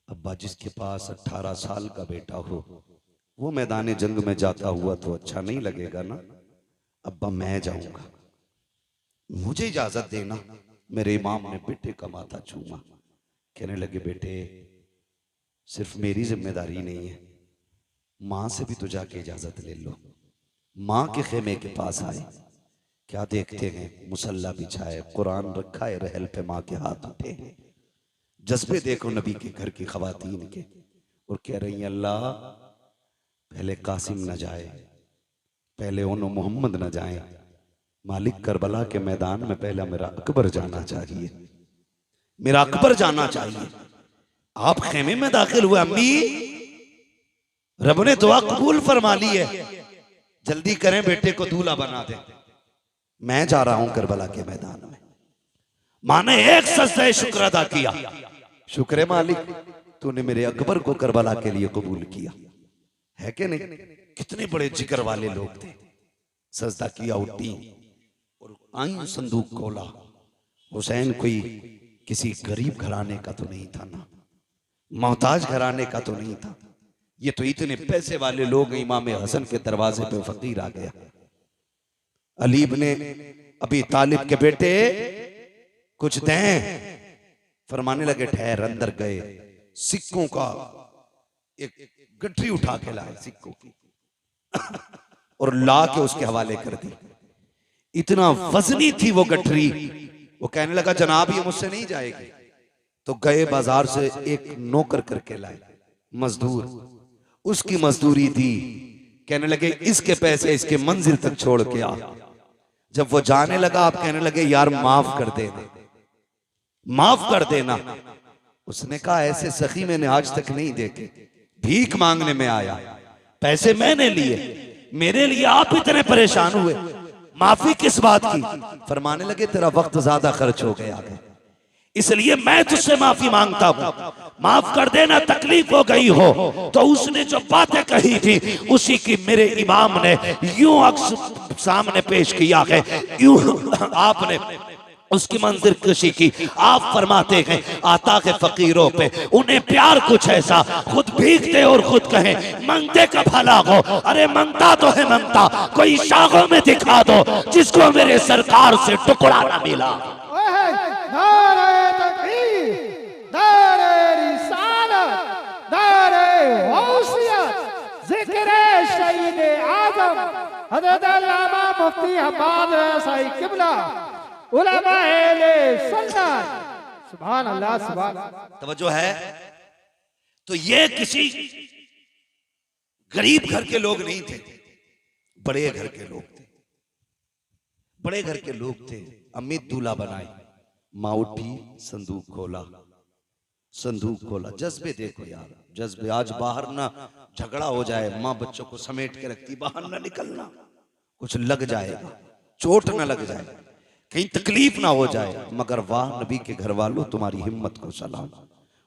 अब्बा, जिसके पास 18 साल का बेटा हो वो मैदान जंग में जाता हुआ तो अच्छा नहीं लगेगा ना। अब्बा, मैं जाऊंगा, मुझे इजाजत देना। मेरे इमाम ने बेटे का माथा चूमा, कहने लगे बेटे सिर्फ मेरी जिम्मेदारी नहीं है, मां से भी तो जाके इजाजत ले लो। मां के खेमे के पास आए, क्या देखते हैं? मुसल्ला बिछाए, कुरान रखा है रहल पे, मां के हाथ उठे हैं। जज्बे देखो नबी के घर की खवातीन के, और कह रही हैं अल्लाह पहले कासिम न जाए, पहले उन्हों मोहम्मद न जाए, मालिक करबला के मैदान में पहला मेरा अकबर जाना चाहिए, मेरा अकबर जाना चाहिए। आप खेमे में दाखिल हुए, अम्मी रब ने दुआ कबूल फरमा ली है, जल्दी करें बेटे को दूल्हा बना दे, मैं जा रहा हूं करबला के मैदान में। मां ने एक सजदे शुक्र अदा किया, शुक्र है मालिक, तूने मेरे अकबर को करबला के लिए कबूल किया है कि नहीं। कितने बड़े जिक्र वाले लोग थे। सजदा किया, उठी और आई संदूक खोला। हुसैन कोई किसी गरीब घराने का तो नहीं था ना, मोहताज घराने का तो नहीं था। ये तो इतने पैसे वाले लोग। इमाम हसन के दरवाजे पे फकीर आ गया। अली इब्ने अबी तालिब के बेटे कुछ दें। फरमाने लगे ठहर। अंदर गए, सिक्कों का एक गठरी उठा के लाए सिक्कों की और ला के उसके हवाले कर दी। इतना वजनी थी वो गठरी। वो कहने लगा जनाब ये मुझसे नहीं जाएगी। तो गए बाजार से एक नौकर करके लाए, मजदूर। उसकी मजदूरी दी। कहने लगे इसके पैसे इसके मंजिल तक छोड़ के आ। जब वो जाने लगा आप कहने लगे यार माफ कर देना, माफ कर देना। उसने कहा ऐसे सखी मैंने आज तक नहीं देखे। भीख मांगने में आया, पैसे मैंने लिए, मेरे लिए आप इतने परेशान हुए, माफी किस बात की। फरमाने लगे तेरा वक्त ज्यादा खर्च हो गया है, इसलिए मैं तुझसे माफी मांगता हूं, माफ कर देना, तकलीफ हो गई हो। तो उसने जो बातें कही थी उसी की मेरे इमाम ने यूं अक्स सामने पेश किया है। यूं आपने उसकी मंजिल कशी की। आप फरमाते हैं आता के फकीरों पे उन्हें प्यार कुछ ऐसा, खुद भीगते और खुद कहें मंगते का भला हो। अरे मंगता तो है मंगता, कोई शाखों में दिखा दो जिसको मेरे सरकार से टुकड़ा ना मिला। नारे तकबीर, नारे रिसालत, नारे गौसियत, जिक्र शहीद आजम हज़रत अल्लामा मुफ्ती हम्माद साईं किबला, उलमाए सुन्नत। सुभान अल्लाह, सुभान। तवज्जो है। तो ये किसी गरीब घर के लोग नहीं थे, बड़े घर के लोग थे, बड़े घर के लोग थे। अम्मी दूल्हा बनाई, माँ उठी, संदूक खोला, संदूक खोला। जज्बे देखो यार, जज्बे। आज बाहर ना झगड़ा हो जाए, माँ बच्चों को समेट के रखती, बाहर ना निकलना, कुछ लग जाएगा, चोट ना लग जाए, कहीं तकलीफ ना हो जाए। मगर वाह नबी के घर वालों, तुम्हारी हिम्मत को सलाम।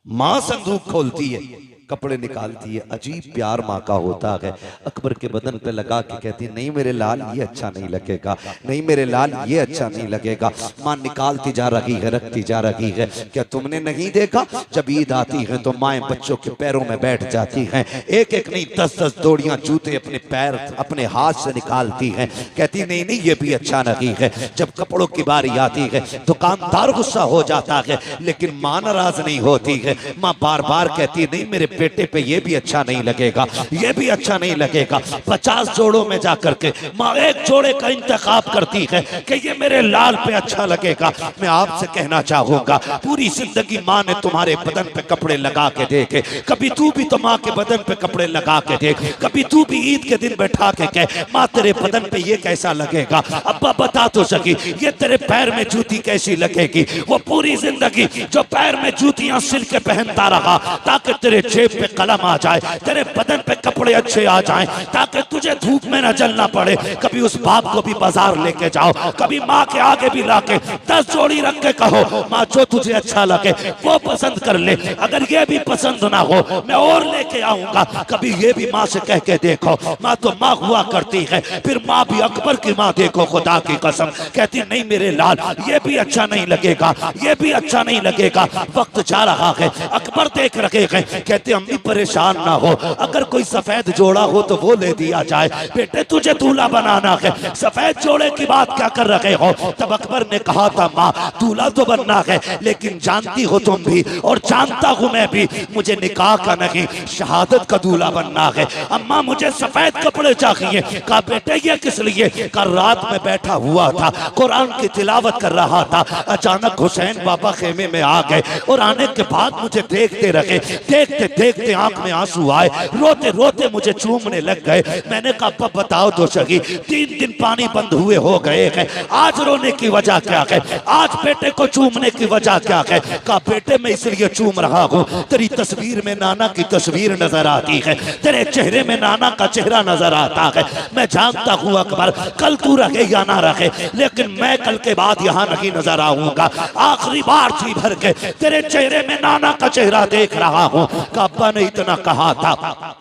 माँ संदूक खोलती है, कपड़े निकालती है। अजीब प्यार माँ का होता है। अकबर के बदन पे लगा के कहती है नहीं मेरे लाल ये अच्छा नहीं लगेगा, नहीं मेरे लाल ये अच्छा नहीं लगेगा। माँ निकालती जा रही है, रखती जा रही है। क्या तुमने नहीं देखा जब ईद आती है तो माएँ बच्चों के पैरों में बैठ जाती हैं, एक एक नहीं 10-10 जोड़ियां जूते अपने पैर अपने हाथ से निकालती हैं। कहती नहीं नहीं ये भी अच्छा नहीं है। जब कपड़ों की बारी आती है दुकानदार गुस्सा हो जाता है, लेकिन माँ नाराज नहीं होती है। माँ बार बार कहती नहीं मेरे बेटे पे ये भी अच्छा नहीं लगेगा, ये भी अच्छा नहीं लगेगा। 50 जोड़ों में जाकर के माँ एक जोड़े का इंतखाब करती है कि ये मेरे लाल पे अच्छा लगेगा। मैं आपसे कहना चाहूंगा पूरी जिंदगी माँ ने तुम्हारे बदन पे कपड़े लगा के देखे, कभी तू भी तो माँ के बदन पे कपड़े लगा के देख, कभी तू भी ईद के दिन बैठा के कह माँ तेरे बदन पे ये कैसा लगेगा। अब्बा बता तो सकी ये तेरे पैर में जूती कैसी लगेगी। वो पूरी जिंदगी जो पैर में जूतियां सिल के पहनता रहा ताकि तेरे जेब पे कलम आ जाए, तेरे बदन पे कपड़े अच्छे आ जाएं, ताकि तुझे धूप में न जलना पड़े। कभी उस बाप को भी बाजार लेके जाओ, कभी माँ के आगे भी लाके 10 जोड़ी रख के कहो माँ जो तुझे अच्छा लगे वो पसंद कर ले, अगर ये भी पसंद ना हो मैं और लेके आऊंगा। कभी ये भी माँ से कह के देखो, माँ तो माँ हुआ करती है। फिर माँ भी अकबर की माँ देखो, खुदा की कसम कहती नहीं मेरे लाल ये भी अच्छा नहीं लगेगा, ये भी अच्छा नहीं लगेगा। वक्त जा रहा है, अकबर देख रखे हैं, कहते अम्मी परेशान ना हो, अगर कोई सफेद जोड़ा हो तो वो ले दिया जाए। बेटे तुझे दूल्हा बनाना है, सफेद जोड़े की बात क्या कर रहे हो। तब अकबर ने कहा था माँ दूल्हा तो बनना है, लेकिन जानती हो तुम भी और जानता हूं मैं भी मुझे निकाह का नहीं शहादत का दूल्हा बनना है। अम्मा मुझे सफेद कपड़े चाहिए। कहा बेटे ये किस लिए। कहा रात में बैठा हुआ था कुरान की तिलावत कर रहा था, अचानक हुसैन बाबा खेमे में आ गए और आने के बाद मुझे देखते रहे, देखते देखते आंख में आंसू आए, रोते रोते मुझे चूमने लग गए। मैंने कहा अब बताओ तो सही 3 दिन पानी बंद हुए हो गए हैं, आज रोने की वजह क्या है, आज बेटे को चूमने की वजह क्या है। कहा बेटे मैं इसलिए चूम रहा हूँ तेरी तस्वीर में नाना की तस्वीर नजर आती है, तेरे चेहरे में नाना का चेहरा नजर आता है। मैं जानता हूँ अकबर कल तू रखे या ना रखे, लेकिन मैं कल के बाद यहाँ नहीं नजर आऊंगा। आखिरी बार जी भर के तेरे चेहरे में नाना का चेहरा देख रहा हूँ। अब्बा ने इतना कहा था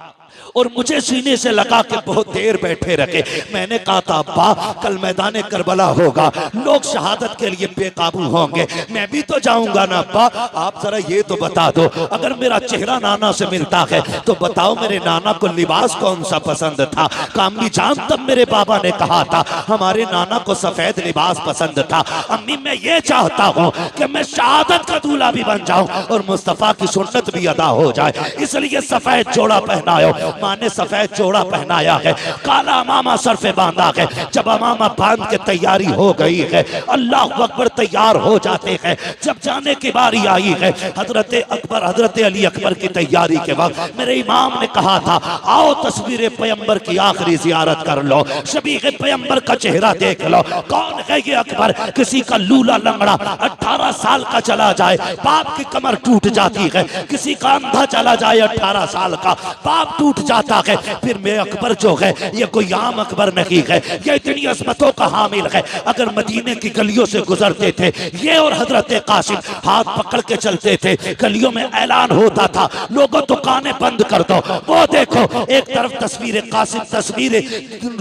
और मुझे सीने से लगा के बहुत देर बैठे रखे। मैंने कहा था अब्बा कल मैदान करबला होगा, लोग शहादत के लिए बेकाबू होंगे, मैं भी तो जाऊंगा ना अब्बा। आप जरा ये तो बता दो, अगर मेरा चेहरा नाना से मिलता है तो बताओ मेरे नाना को लिबास कौन सा पसंद था। कामली जान तब मेरे बाबा ने कहा था हमारे नाना को सफेद लिबास पसंद था। अम्मी मैं ये चाहता हूँ कि मैं शहादत का दूल्हा भी बन जाऊं और मुस्तफा की सुन्नत भी अदा हो जाए, इसलिए सफेद जोड़ा पहनाओ। माँ ने सफेद जोड़ा पहनाया है, काला अमामा सर पे बांधा है। जब अमामा बांध के तैयारी हो गई है, अल्लाह अकबर तैयार हो जाते हैं। जब जाने की बारी आई है हजरत अकबर हजरत अली अकबर की तैयारी के वक्त मेरे इमाम ने कहा था आओ तस्वीर पैगंबर की आखिरी जियारत कर लो, शबीह पैगंबर का चेहरा देख लो। कौन है ये अकबर? किसी का लूला लंगड़ा 18 साल का चला जाए बाप की कमर टूट जाती है, किसी का अंधा चला जाए 18 साल का बाप टूट जाता है। फिर मैं अकबर जो है ये कोई आम अकबर नहीं है, ये इतनी अजमतों का हामिल है। अगर मदीने की गलियों से गुजरते थे ये और हजरत कासिम हाथ पकड़ के चलते थे, गलियों में ऐलान होता था लोगों दुकानें बंद कर दो। वो देखो एक तरफ तस्वीर कासिम, तस्वीर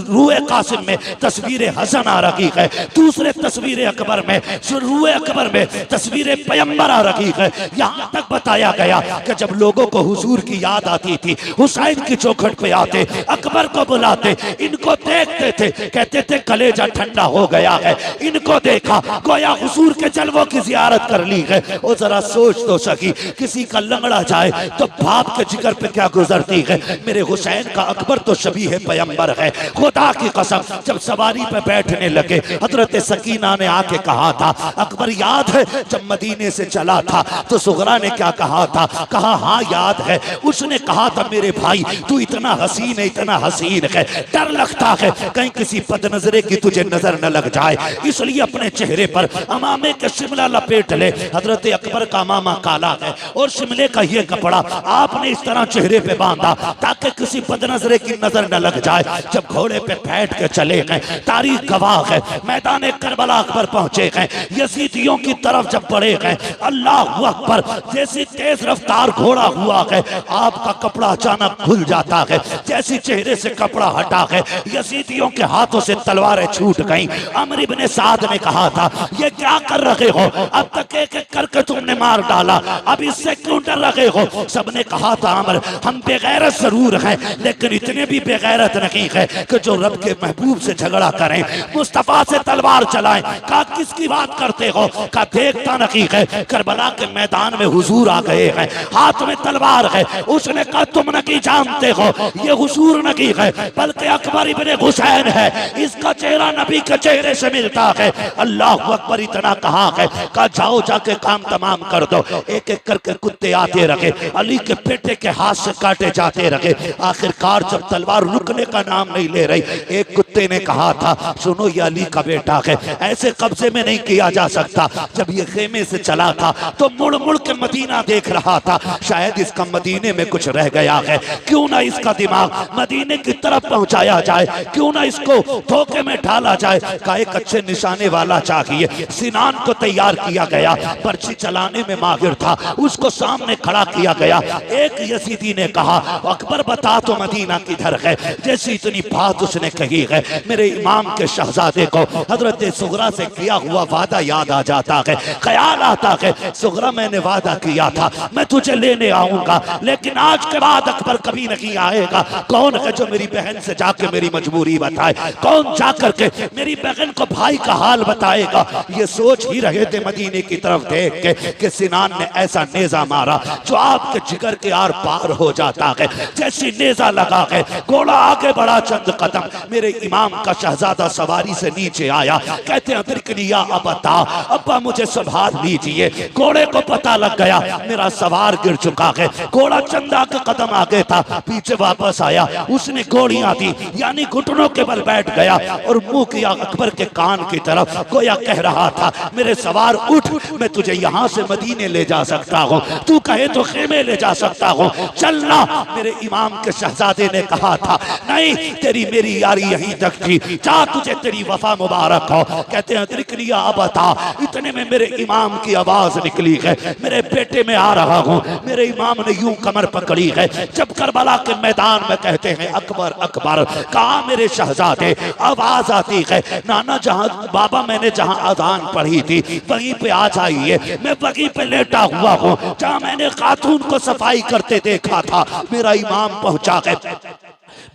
रूए कासिम में तस्वीर हसन आ रही है, दूसरे तस्वीर अकबर में रूए अकबर में तस्वीर पैगंबर आ रही है। यहाँ तक बताया गया कि जब लोगों को हुजूर की याद आती थी हुसैन की चौखट पे आते, अकबर को बुलाते, इनको देखते थे, कहते थे कलेजा ठंडा हो गया है, इनको देखा गोया हुजूर के जलवों की जियारत कर ली है। और जरा सोच तो सकी किसी का लंगड़ा जाए तो बाप के जिगर पे क्या गुजरती है। मेरे हुसैन का अकबर तो शबीह पैगंबर है। खुदा की कसम जब सवारी पे बैठने लगे हजरत सकीना ने आके कहा था अकबर याद है जब मदीने से चला था तो सुगरा ने क्या कहा था? कहा हाँ याद है। उसने कहा था मेरे भाई तू इतना हसीन है, इतना हसीन है, डर लगता है कहीं किसी बदनजरे की तुझे नजर न लग जाए, इसलिए अपने चेहरे पर अमामे के शिमला लपेट ले। हजरत अकबर का अमामा काला है और शिमले का ये कपड़ा आपने इस तरह चेहरे पे बांधा ताकि किसी बदनजरे की नजर न लग जाए। जब घोड़े पे बैठ के चले गए, तारीख गवाह है, मैदान करबला अकबर पहुंचे गए, यजीदियों की तरफ जब बढ़े गए, अल्लाह अकबर जैसी तेज रफ्तार घोड़ा हुआ है आपका कपड़ा अचानक खुल जाता है, जैसी चेहरे से कपड़ा हटा है यजीदियों के हाथों से तलवारें छूट गईं। अमर इब्ने साद ने कहा था ये क्या कर रहे हो, अब तक एक एक करके तुमने मार डाला, अब इससे क्यों डर रहे हो? सबने कहा था अमर हम बेगैरत जरूर हैं लेकिन इतने भी बेगैरत नहीं है कि जो रब के महबूब से झगड़ा करें, मुस्तफा से तलवार चलाएं। कहा किसकी बात करते हो? कहा देखता नहीं है करबला के मैदान में हुजूर आ गए हैं, हाथ में तलवार है। उसने कहा तुम नहीं जानते हो ये हुजूर नहीं है बल्कि अकबर इब्ने हुसैन है, इसका चेहरा नबी के चेहरे से मिलता है। अल्लाह अकबर इतना कहा है, कहा जाओ जाके काम तमाम कर दो। एक एक करके कुत्ते आते रहे, अली के बेटे के हाथ से काटे जाते रहे। आखिरकार जब तलवार रुकने का नाम नहीं ले रही, एक कुत्ते ने कहा था सुनो ये अली का बेटा है, ऐसे कब्जे में नहीं किया जा सकता। जब ये खेमे से चला था तो मुड़ मुड़ के मदीना देख रहा था, शायद इसका मदीने में कुछ रह गया है, क्यों ना इसका दिमाग मदीने की तरफ पहुंचाया जाए, क्यों ना इसको धोखे में डाला जाए। का एक अच्छे निशाने वाला चाहिए। सिनान को तैयार किया गया, पर्ची चलाने में माहिर था, उसको सामने खड़ा किया गया। एक यजीदी ने कहा अकबर बता तो मदीना किधर है? जैसी इतनी बात उसने कही है मेरे इमाम के शहजादे को हजरत सुगरा से किया हुआ वादा याद आ जाता है। ख्याल आता है सुगरा मैंने वादा किया था मैं तुझे लेने आऊंगा, लेकिन आज के बाद अकबर कभी नहीं आएगा। कौन है जो मेरी बहन से जाके मेरी मजबूरी बताए? कौन जाकर के मेरी बहन को भाई का हाल बताएगा? ये सोच ही रहे थे मदीने की तरफ देख के कि सिनान ने ऐसा नेजा मारा जो आपके जिगर के आर पार हो जाता है। जैसी नेजा लगा है घोड़ा आगे बढ़ा चंद कदम, मेरे इमाम का शहजादा सवारी से नीचे आया, कहते हैं अदरिकनिया अबता, अब्बा मुझे संभाल लीजिए। घोड़े को पता लग गया मेरा सवार गिर चुका है, घोड़ा चंदा के कदम आगे था, पीछे वापस आया, उसने गोलियां दी, यानी घुटनों के बल बैठ गया और मुंह किया अकबर के कान की तरफ, गोया कह रहा था मेरे सवार उठ, मैं तुझे यहाँ से मदीने ले जा सकता हूँ, तू कहे तो खेमे ले जा सकता हूँ, चलना। मेरे इमाम के शहजादे ने कहा था नहीं, तेरी मेरी यारी यहीं तक थी, जा तुझे तेरी वफा मुबारक हो। कहते हैं तिरकलिया बता, इतने में मेरे इमाम की आवाज निकली है, मेरे बेटे में आ रहा हूँ। मेरे इमाम ने यूं कमर पकड़ी है, जब करबला के मैदान में कहते हैं अकबर अकबर, कहा मेरे शहजादे, आवाज आती है नाना जहां बाबा मैंने जहां अजान पढ़ी थी वहीं पे आ जाइए, मैं वहीं पे लेटा हुआ हूँ जहां मैंने खातून को सफाई करते देखा था। मेरा इमाम पहुंचा है,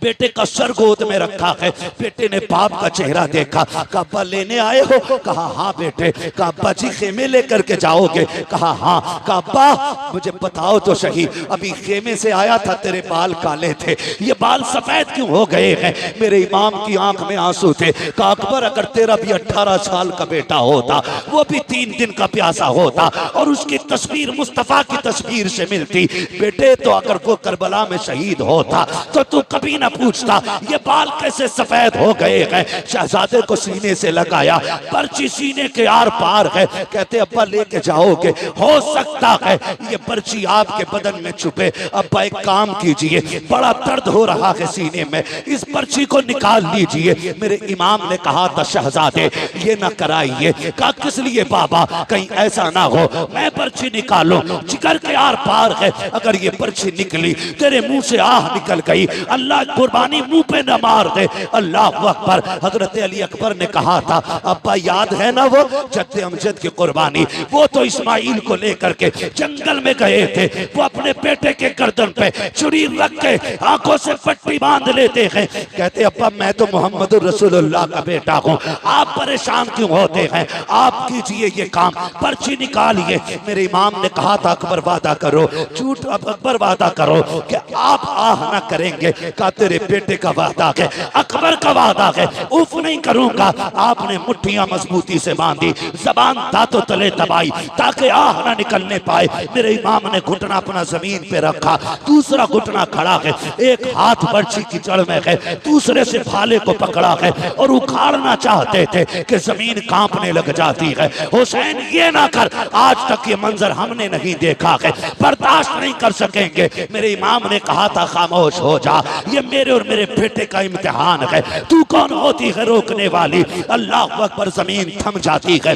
बेटे का सर गोद में रखा है, बेटे ने बाप का चेहरा देखा, कहा अब्बा लेने आए हो? कहा हाँ बेटे। कहा अब्बा जी खेमे लेकर के जाओगे? कहा हाँ। कहा अब्बा मुझे बताओ तो सही, अभी खेमे से आया था तेरे बाल काले थे, ये बाल सफेद क्यों हो गए हैं? मेरे इमाम की आंख में आंसू थे। कहा अकबर अगर तेरा भी 18 साल का बेटा होता, वो भी 3 दिन का प्यासा होता और उसकी तस्वीर मुस्तफा की तस्वीर से मिलती बेटे, तो अगर वो करबला में शहीद होता तो तू कभी ना पूछता ये बाल कैसे सफेद हो गए हैं। शहजादे को सीने से लगाया, पर्ची सीने के आर पार है। कहते अब्बा लेके जाओगे? हो सकता है ये पर्ची आपके बदन में छुपे। अब्बा एक काम कीजिए, बड़ा दर्द हो रहा है सीने में, इस पर्ची को निकाल लीजिए। मेरे इमाम ने कहा था शहजादे ये ना कराइए। कहा किस लिए बाबा? कहीं ऐसा ना हो मैं पर्ची निकालूं, जिगर के आर पार है, अगर ये पर्ची निकली तेरे मुंह से आह निकल गई, अल्लाह कुर्बानी मुंह पे न मार दे। अल्लाह अकबर। हजरत अली अकबर ने कहा था अब्बा याद है ना वो जद्दे अमजद की कुर्बानी, वो तो इस्माइल को लेकर के जंगल में गए थे, वो अपने बेटे के गर्दन पे छुरी रख के आंखों से पट्टी बांध लेते हैं। कहते अब्बा मैं तो मोहम्मद रसूलुल्लाह का बेटा हूँ, आप परेशान क्यों होते हैं? आप कीजिए ये काम, पर्ची निकालिए। मेरे इमाम ने कहा था अकबर वादा करो, झूठ अकबर वादा करो कि आप आह ना करेंगे। का तेरे बेटे का वादा है, अकबर का वादा है, उफ नहीं करूंगा। आपने मुट्ठियां मजबूती से बांधी, जबान दांतों तले दबाई ताकि आह ना निकलने पाए। मेरे इमाम ने घुटना अपना जमीन पे रखा, दूसरा घुटना खड़ा है, एक हाथ पर्ची की जड़ में है, दूसरे से भाले को पकड़ा है और उखाड़ना चाहते थे कि जमीन कांपने लग जाती है। हुसैन ये ना कर, आज तक ये मंजर हमने नहीं देखा है, बर्दाश्त नहीं कर सकेंगे। मेरे इमाम ने कहा था खामोश हो जा, ये मेरे और मेरे बेटे का इम्तिहान है, तू कौन होती है रोकने वाली? अल्लाह अकबर। जमीन थम जाती है।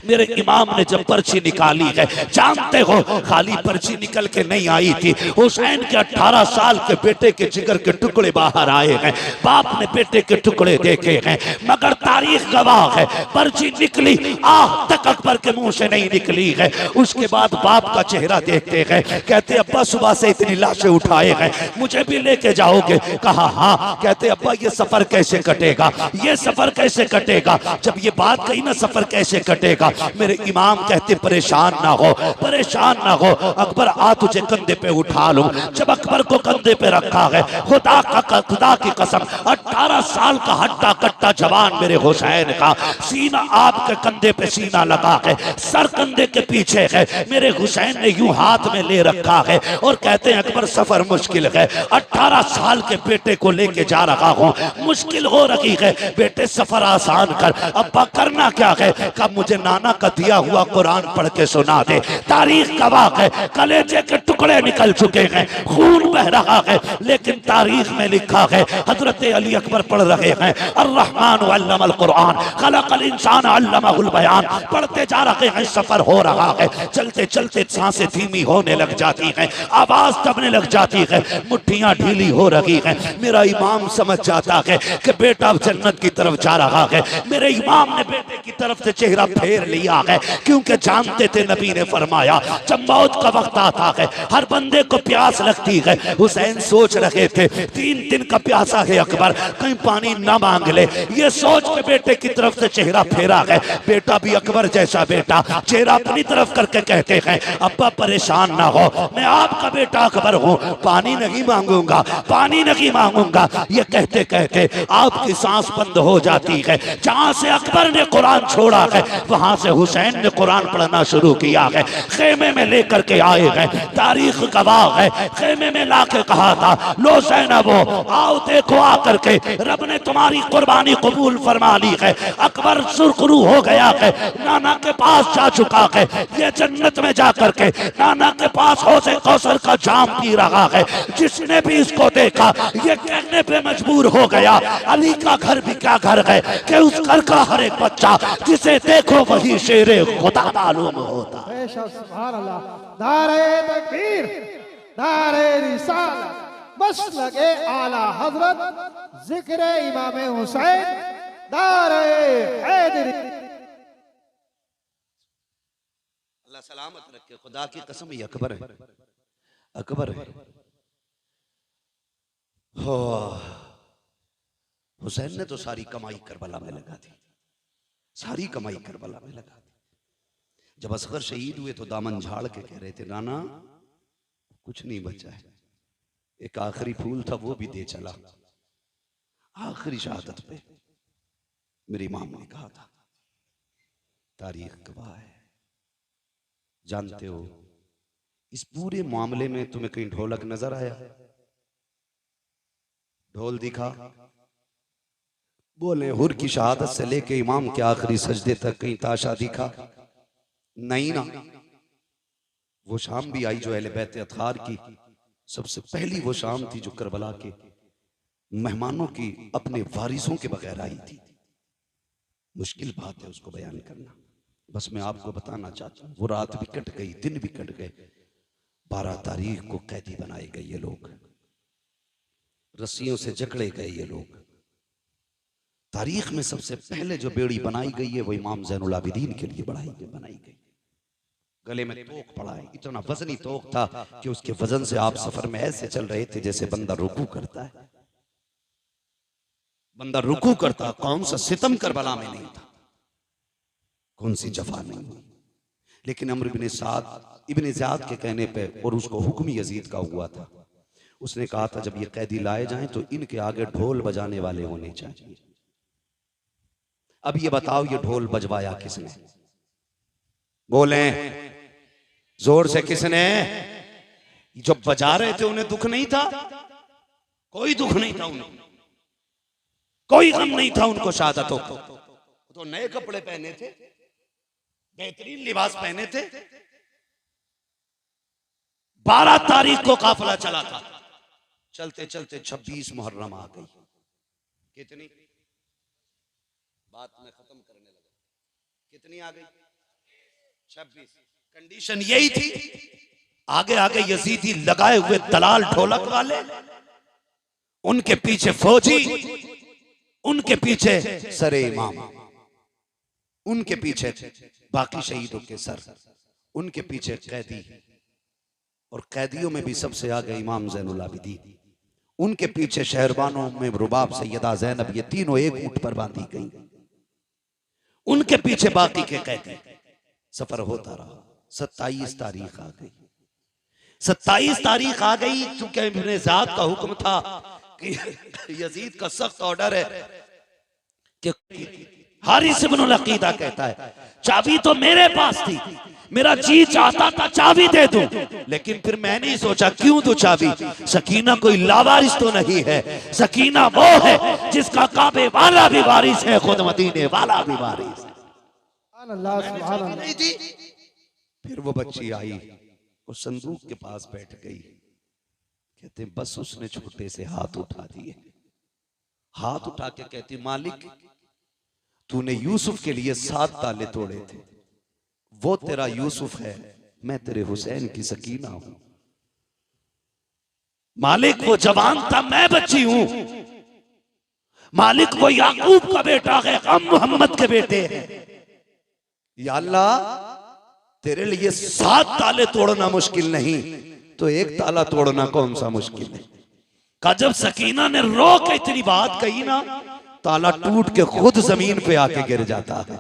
मेरे इमाम ने जब पर्ची निकाली है, जानते हो खाली पर्ची निकल के नहीं आई थी, हुसैन के 18 साल के बेटे के जिगर के टुकड़े बाहर आए हैं, बाप ने बेटे के टुकड़े देखे हैं, मगर तारीख गवाह है पर्ची निकली आह तक अकबर के मुंह से नहीं निकली है। उसके बाद बाप का चेहरा देखते हैं, कहते अब्बा सुबह से इतनी लाशें उठाए हैं, मुझे भी लेके जाओगे? कहा हाँ। कहते अब्बा ये सफर कैसे कटेगा? ये सफर कैसे कटेगा? जब ये बात कही ना सफर कैसे कटेगा, मेरे इमाम कहते परेशान ना हो, परेशान ना हो, अकबर आ तुझे कंधे पे उठा लूं। जब अकबर को कंधे पे रखा है, खुदा की कसम 18 साल का हट्टा कट्टा जवान मेरे हुसैन का सीना आपके कंधे पे सीना लगा है, सर कंधे के पीछे है, मेरे हुसैन ने यूं हाथ में ले रखा है और कहते हैं अकबर सफर मुश्किल है, 18 साल के बेटे को लेके जा रहा हूँ, मुश्किल हो रही है, बेटे सफर आसान कर। अब्बा करना क्या है? कब मुझे नाना का दिया हुआ कुरान पढ़ के सुना दे। तारीख गवाह है कलेजे के टुकड़े निकल चुके हैं, खून बह रहा है, लेकिन तारीख में लिखा है हजरत अली अकबर पढ़ रहे हैं अर्रहमान अल्लमल कुरान खलकल इंसान अल्लमहुल बयान, पढ़ते जा रहे हैं, सफर हो रहा है, चलते चलते सांसें धीमी होने लग जाती हैं, आवाज दबने लग जाती है, मुट्ठियां ढीली हो रही हैं। मेरा इमाम समझ जाता है कि बेटा जन्नत की तरफ जा रहा है। मेरे इमाम ने बेटे की तरफ से चेहरा फेर लिया है, क्योंकि जानते थे नबी ने फरमाया जब मौत का वक्त आता है हर बंदे को प्यास लगती है। हुसैन सोच रहे थे 3 दिन का प्यासा है अकबर, कहीं पानी ना मांग ले, ये सोच के बेटे की तरफ से चेहरा फेरा है। बेटा भी अकबर जैसा बेटा चेहरा अपनी तरफ करके कहते हैं अब्बा परेशान ना हो, मैं आपका बेटा अकबर हूँ, पानी नहीं मांगूंगा, पानी नहीं मांगूंगा। ये कहते कहते आपकी सांस बंद हो जाती है। जहां से अकबर ने कुरान छोड़ा है वहां से हुसैन ने कुरान पढ़ना शुरू किया है। खेमे में लेकर के आए हैं, तारीख गवाह है। खेमे में लाके कहा था, लो ज़ैनबो आओ देखो आकर के, रब ने तुम्हारी कुर्बानी कबूल फरमा ली है। अकबर सुरखरू हो गया है, नाना के पास जा चुका है। ये जन्नत में जाकर के नाना के पास हौज़े कौसर का जाम पी रहा है। जिसने भी इसको देखा ये कहने पे मजबूर हो गया, अली का घर भी क्या घर है कि उस घर का हर एक बच्चा जिसे देखो वही शेरे खुदा मालूम होता। बेशक सुभान अल्लाह। नारे तकबीर, नारे रिसालत, मसलके आला हजरत, जिक्र इमाम हुसैन, नारे हैदरी। अल्लाह सलामत रखे, खुदा की कसम ये अकबर है, अकबर है। हो हुसैन ने तो सारी कमाई करबला में लगा दी, सारी कमाई करबला में लगा दी। जब असगर शहीद हुए तो दामन झाड़ के कह रहे थे, नाना कुछ नहीं बचा है, एक आखिरी फूल था वो भी दे चला। आखिरी शहादत पे मेरी मां ने कहा था, तारीख गवाह है। जानते हो इस पूरे मामले में तुम्हें कहीं ढोलक नजर आया? ढोल दिखा? बोले हुर की शहादत से लेके इमाम के आखिरी सजदे तक कहीं ताशा दिखा? नहीं ना। वो शाम भी आई जो अहले बैत अतहार की सबसे पहली वो शाम थी, जो करबला के मेहमानों की अपने वारिसों के बगैर आई थी। मुश्किल बात है उसको बयान करना, बस मैं आपको बताना चाहता हूं। वो रात भी कट गई, दिन भी कट गए। 12 तारीख को कैदी बनाए गए ये लोग, रस्सियों से जकड़े गए ये लोग। तारीख में सबसे पहले जो बेड़ी बनाई गई है वो इमाम ज़ैनुल आबिदीन के लिए बनाई गई। गले में तोक पड़ा है, इतना वजनी तोक था कि उसके वजन से आप सफर में ऐसे चल रहे थे जैसे बंदा रुकू करता है। बंदा रुकू करता, कौन सा सितम करबला में नहीं था, कौन सी जफा नहीं हुई। लेकिन अम्र इब्न ज़ियाद के कहने पे, और उसको हुक्म यजीद का हुआ था, उसने कहा था जब ये कैदी लाए जाएं तो इनके आगे ढोल बजाने वाले होने चाहिए। अब ये बताओ ये ढोल बजवाया किसने? बोले जोर से किसने? जब बजा रहे थे उन्हें दुख नहीं था? कोई दुख नहीं था उन्हें, कोई गम नहीं था उनको शहादतों को। तो नए कपड़े पहने थे, बेहतरीन लिबास पहने थे। 12 तारीख को काफिला चला था, चलते चलते 26 मुहर्रम आ गई। कितनी बात में खत्म करने लगा, कितनी आ गई? 26। कंडीशन यही थी, आगे आगे यजीदी लगाए हुए दलाल ढोलक वाले, उनके पीछे फौजी, उनके पीछे सरे इमाम, उनके पीछे बाकी शहीदों के सर, उनके पीछे कैदी, और कैदियों में भी सबसे आगे इमाम ज़ैनुल आबिदीन, उनके पीछे शहरबानों में रुबाब सैयदा ज़ैनब, ये तीनों एक ऊंट पर बांधी गई। उनके पीछे बाकी के कैदी। सफर होता रहा। 27 तारीख आ गई। 27 तारीख आ गई, चूंकि इब्न ज़ियाद का हुक्म था कि यजीद का सख्त ऑर्डर है कि हारिस इब्नुल अकीदा कहता है चाबी तो मेरे पास थी, मेरा जी चाहता था चाबी दे दूं, लेकिन फिर मैंने सोचा क्यों दूं चाबी? सकीना कोई लावारिस तो नहीं है, सकीना वो है जिसका काबे वाला भी वारिस है, खुद मदीने वाला भी वारिस है। नहीं थी। फिर वो बच्ची आई और संदूक के पास बैठ गई। कहते बस उसने छोटे से हाथ उठा दिए, हाथ उठा के कहती मालिक तूने यूसुफ के लिए 7 ताले तोड़े थे, वो तेरा यूसुफ है, मैं तेरे हुसैन की सकीना हूं। मालिक वो जवान था, मैं बच्ची हूं। मालिक वो याकूब का बेटा है, हम मोहम्मद के बेटे हैं। या अल्लाह तेरे लिए 7 ताले तोड़ना मुश्किल नहीं, तो एक ताला तोड़ना कौन सा मुश्किल है? का जब सकीना ने रो के इतनी बात कही ना, ताला टूट के खुद जमीन पे आके गिर जाता है।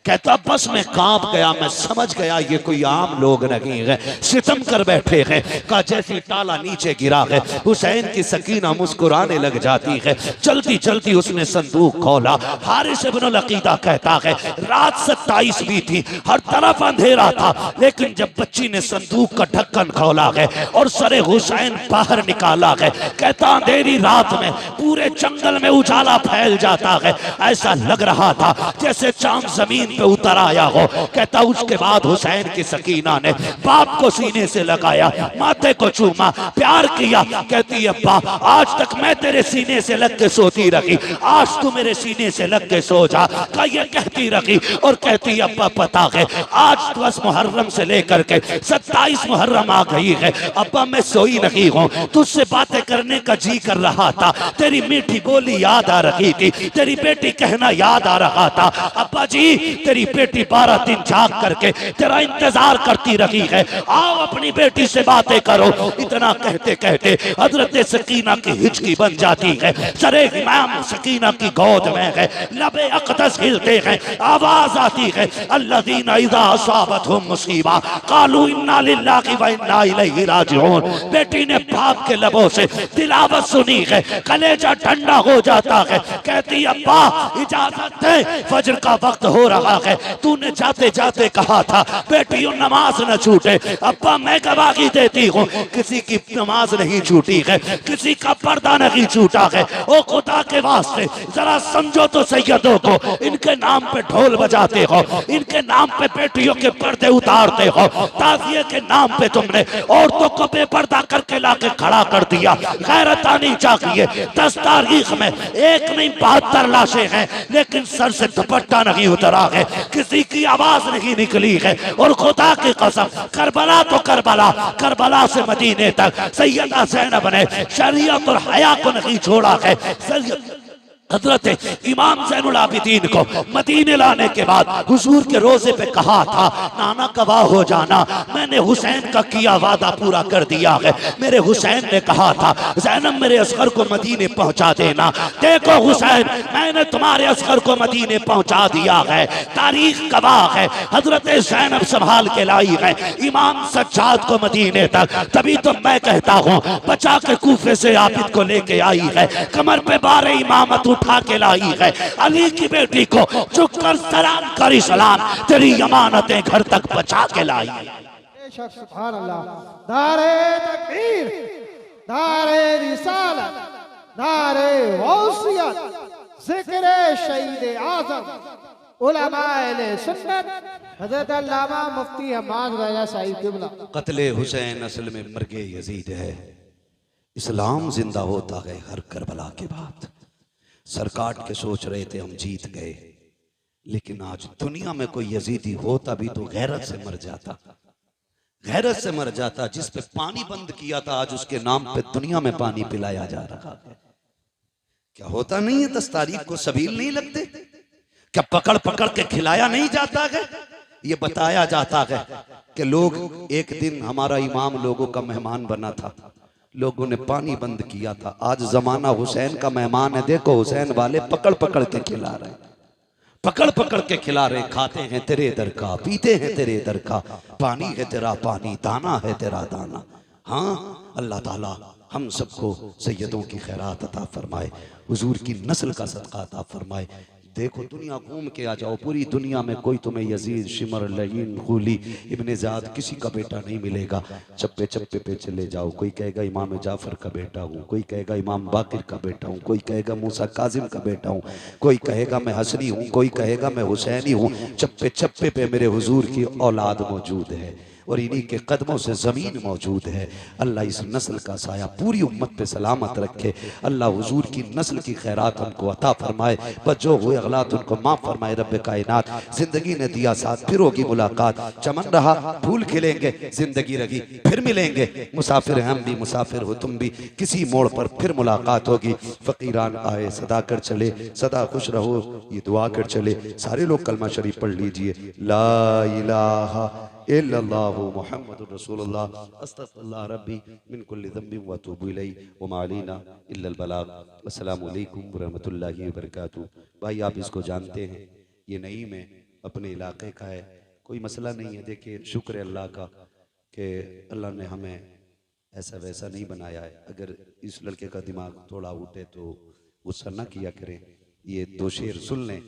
कहता बस मैं कांप गया, मैं समझ गया ये कोई आम लोग नहीं है, सितम कर बैठे हैं। का जैसी ताला नीचे गिरा है, हुसैन की सकीना मुस्कुराने लग जाती है। चलती चलती उसने संदूक खोला। हारिस इब्न अकीदा कहता है रात 27 भी थी, हर तरफ अंधेरा था, लेकिन जब बच्ची ने संदूक का ढक्कन खोला है और सरे हुसैन बाहर निकाला है, कहता अंधेरी रात में पूरे जंगल में उजाला फैल जाता है, ऐसा लग रहा था जैसे चांद जमीन पे उतर आया हो। कहता उसके बाद हुसैन की सकीना ने बाप को सीने से लगाया, माथे को चूमा, प्यार किया। कहती अब्बा आज तक मैं तेरे सीने से लग के सोती रही, आज तू मेरे सीने से लग के सो जा, का ये कहती रही। और कहती अब्बा पता है आज 10 मुहर्रम से लेकर के 27 मुहर्रम आ गई है, अब्बा मैं सोई नहीं हूँ, तुझसे बातें करने का जी कर रहा था, तेरी मीठी बोली याद आ रही थी, तेरी बेटी कहना याद आ रहा था। अब्बा जी तेरी बेटी 12 दिन जाग करके तेरा इंतजार करती रही है, आओ अपनी बेटी से बातें करो। इतना कहते कहते हजरत सकीना की हिचकी बन जाती है, सरे इमाम सकीना की गोद में है, लबे अक़दस हिलते हैं, आवाज आती है अल्लज़ीना इज़ा असाबतहुम मुसीबा क़ालू इन्ना लिल्लाहि व इन्ना इलैहि राजिऊन। बेटी ने बाप के लबों से तिलावत सुनी है, कलेजा ठंडा हो जाता है। कहती अब्बा इजाजत दे, फजर का वक्त हो रहा है, तूने जाते जाते कहा था बेटियों नमाज न छूटे। अब्बा मैं गवाही देती हूँ किसी की नमाज नहीं छूटी है, किसी का पर्दा नहीं छूटा है। ओ खुदा के वास्ते जरा समझो तो सैयदों को, इनके नाम पे ढोल बजाते हो, इनके नाम पे बेटियों के पर्दे उतारते हो, ताज़िए के नाम पे तुमने औरतों को बेपर्दा करके लाके खड़ा कर दिया। गैरत आनी चाहिए। 10 तारीख में एक नहीं 72 लाशें हैं, लेकिन सर से दुपट्टा नहीं उतरा है, किसी की आवाज नहीं निकली है। और खुदा की कसम करबला तो करबला, करबला से मदीने तक सैयदा ज़ैनब ने शरीयत और हया को नहीं छोड़ा है। हजरत इमाम ज़ैनुल आबिदीन को मदीने लाने के बाद हुजूर के रोजे पे कहा था नाना गवाह हो जाना, मैंने हुसैन का किया वादा पूरा कर दिया है। मेरे हुसैन ने कहा था ज़ैनब मेरे असगर को मदीने पहुंचा देना। देखो हुसैन मैंने तुम्हारे असगर को मदीने पहुंचा दिया है, तारीख गवाह है। हजरत ज़ैनब संभाल के लाई है इमाम सज्जाद को मदीने तक, तभी तो मैं कहता हूँ बचा के कूफे से आबिद को लेके आई है, कमर पे बारे इमामत उठा के लाई है। अली की बेटी को चुप कर सलाम करी सलाम, तेरी अमानतें घर तक बचा के लाई। बेशक सुभान अल्लाह। नारे तकबीर, नारे रिसालत, नारे गौसियत, जिक्र शहीद आज़म उलमाए सुन्नत हज़रत अल्लामा मुफ्ती हम्माद रज़ा साहिब क़िबला। कत्ले हुसैन असल में मर्गे यजीद है, इस्लाम जिंदा होता है हर करबला के बाद। सरकार के सोच रहे थे हम जीत गए, लेकिन आज दुनिया में कोई यजीदी होता भी तो गैरत से मर जाता, गैरत से मर जाता। जिस पे पानी बंद किया था आज उसके नाम पे दुनिया में पानी पिलाया जा रहा है। क्या होता नहीं है 10 तारीख को सबील नहीं लगते? क्या पकड़ पकड़ के खिलाया नहीं जाता है? ये बताया जाता है कि लोग एक दिन हमारा इमाम लोगों का मेहमान बना था, लोगों ने पानी बंद किया था। आज जमाना हुसैन का मेहमान है, देखो हुसैन वाले पकड़ पकड़ के खिला रहे, पकड़ पकड़ के खिला रहे, खाते हैं तेरे दर का, पीते हैं तेरे दर का, पानी है तेरा पानी, दाना है तेरा दाना। हाँ अल्लाह ताला हम सबको सैयदों की खैरात अता फरमाए, हुजूर की नस्ल का सदका अता फरमाए। देखो दुनिया घूम के आ जाओ, पूरी दुनिया में कोई तुम्हें यजीद, शिमर, लईन, खूली, इब्ने ज़ाद किसी का बेटा नहीं मिलेगा। चप्पे चप्पे पे चले जाओ, कोई कहेगा इमाम जाफर का बेटा हूँ, कोई कहेगा इमाम बाकिर का बेटा हूँ, कोई कहेगा मूसा काजिम का बेटा हूँ, कोई कहेगा मैं हसनी हूँ, कोई कहेगा मैं हुसैनी हूँ। चप्पे चप्पे पे मेरे हुजूर की औलाद मौजूद है और इन्हीं के कदमों से ज़मीन मौजूद है। अल्लाह इस नस्ल का साया पूरी उम्मत पे सलामत रखे। अल्लाह हुजूर की नस्ल की खैरात हमको अता फरमाए, बस जो हुए अगलात उनको माफ़ फरमाए। रब्बे कायनात ज़िंदगी ने दिया साथ, फिर होगी मुलाकात, चमन रहा फूल खिलेंगे, ज़िंदगी रही फिर मिलेंगे। मुसाफिर हम भी, मुसाफिर हो तुम भी, किसी मोड़ पर फिर मुलाकात होगी। फ़कीरान आए सदा कर चले, सदा खुश रहो ये दुआ कर चले। सारे लोग कलमा शरीफ पढ़ लीजिए, ला इलाहा इल्लल्लाहु मुहम्मदुर रसूलुल्लाह, अस्तगफिरुल्लाह रब्बी मिन कुल्लि ज़ंबिन व अतूबु इलैहि व मा अलैना इल्लल बलाग। अस्सलामु अलैकुम व रहमतुल्लाहि व बरकातुहू। भाई आप इसको जानते हैं, ये नईम है, अपने इलाके का है, कोई मसला नहीं है। देखिए शुक्र है अल्लाह का कि अल्लाह ने हमें ऐसा वैसा नहीं बनाया है। अगर इस लड़के का दिमाग थोड़ा उठे तो गुस्सा ना किया करें, ये दो शेर सुन लें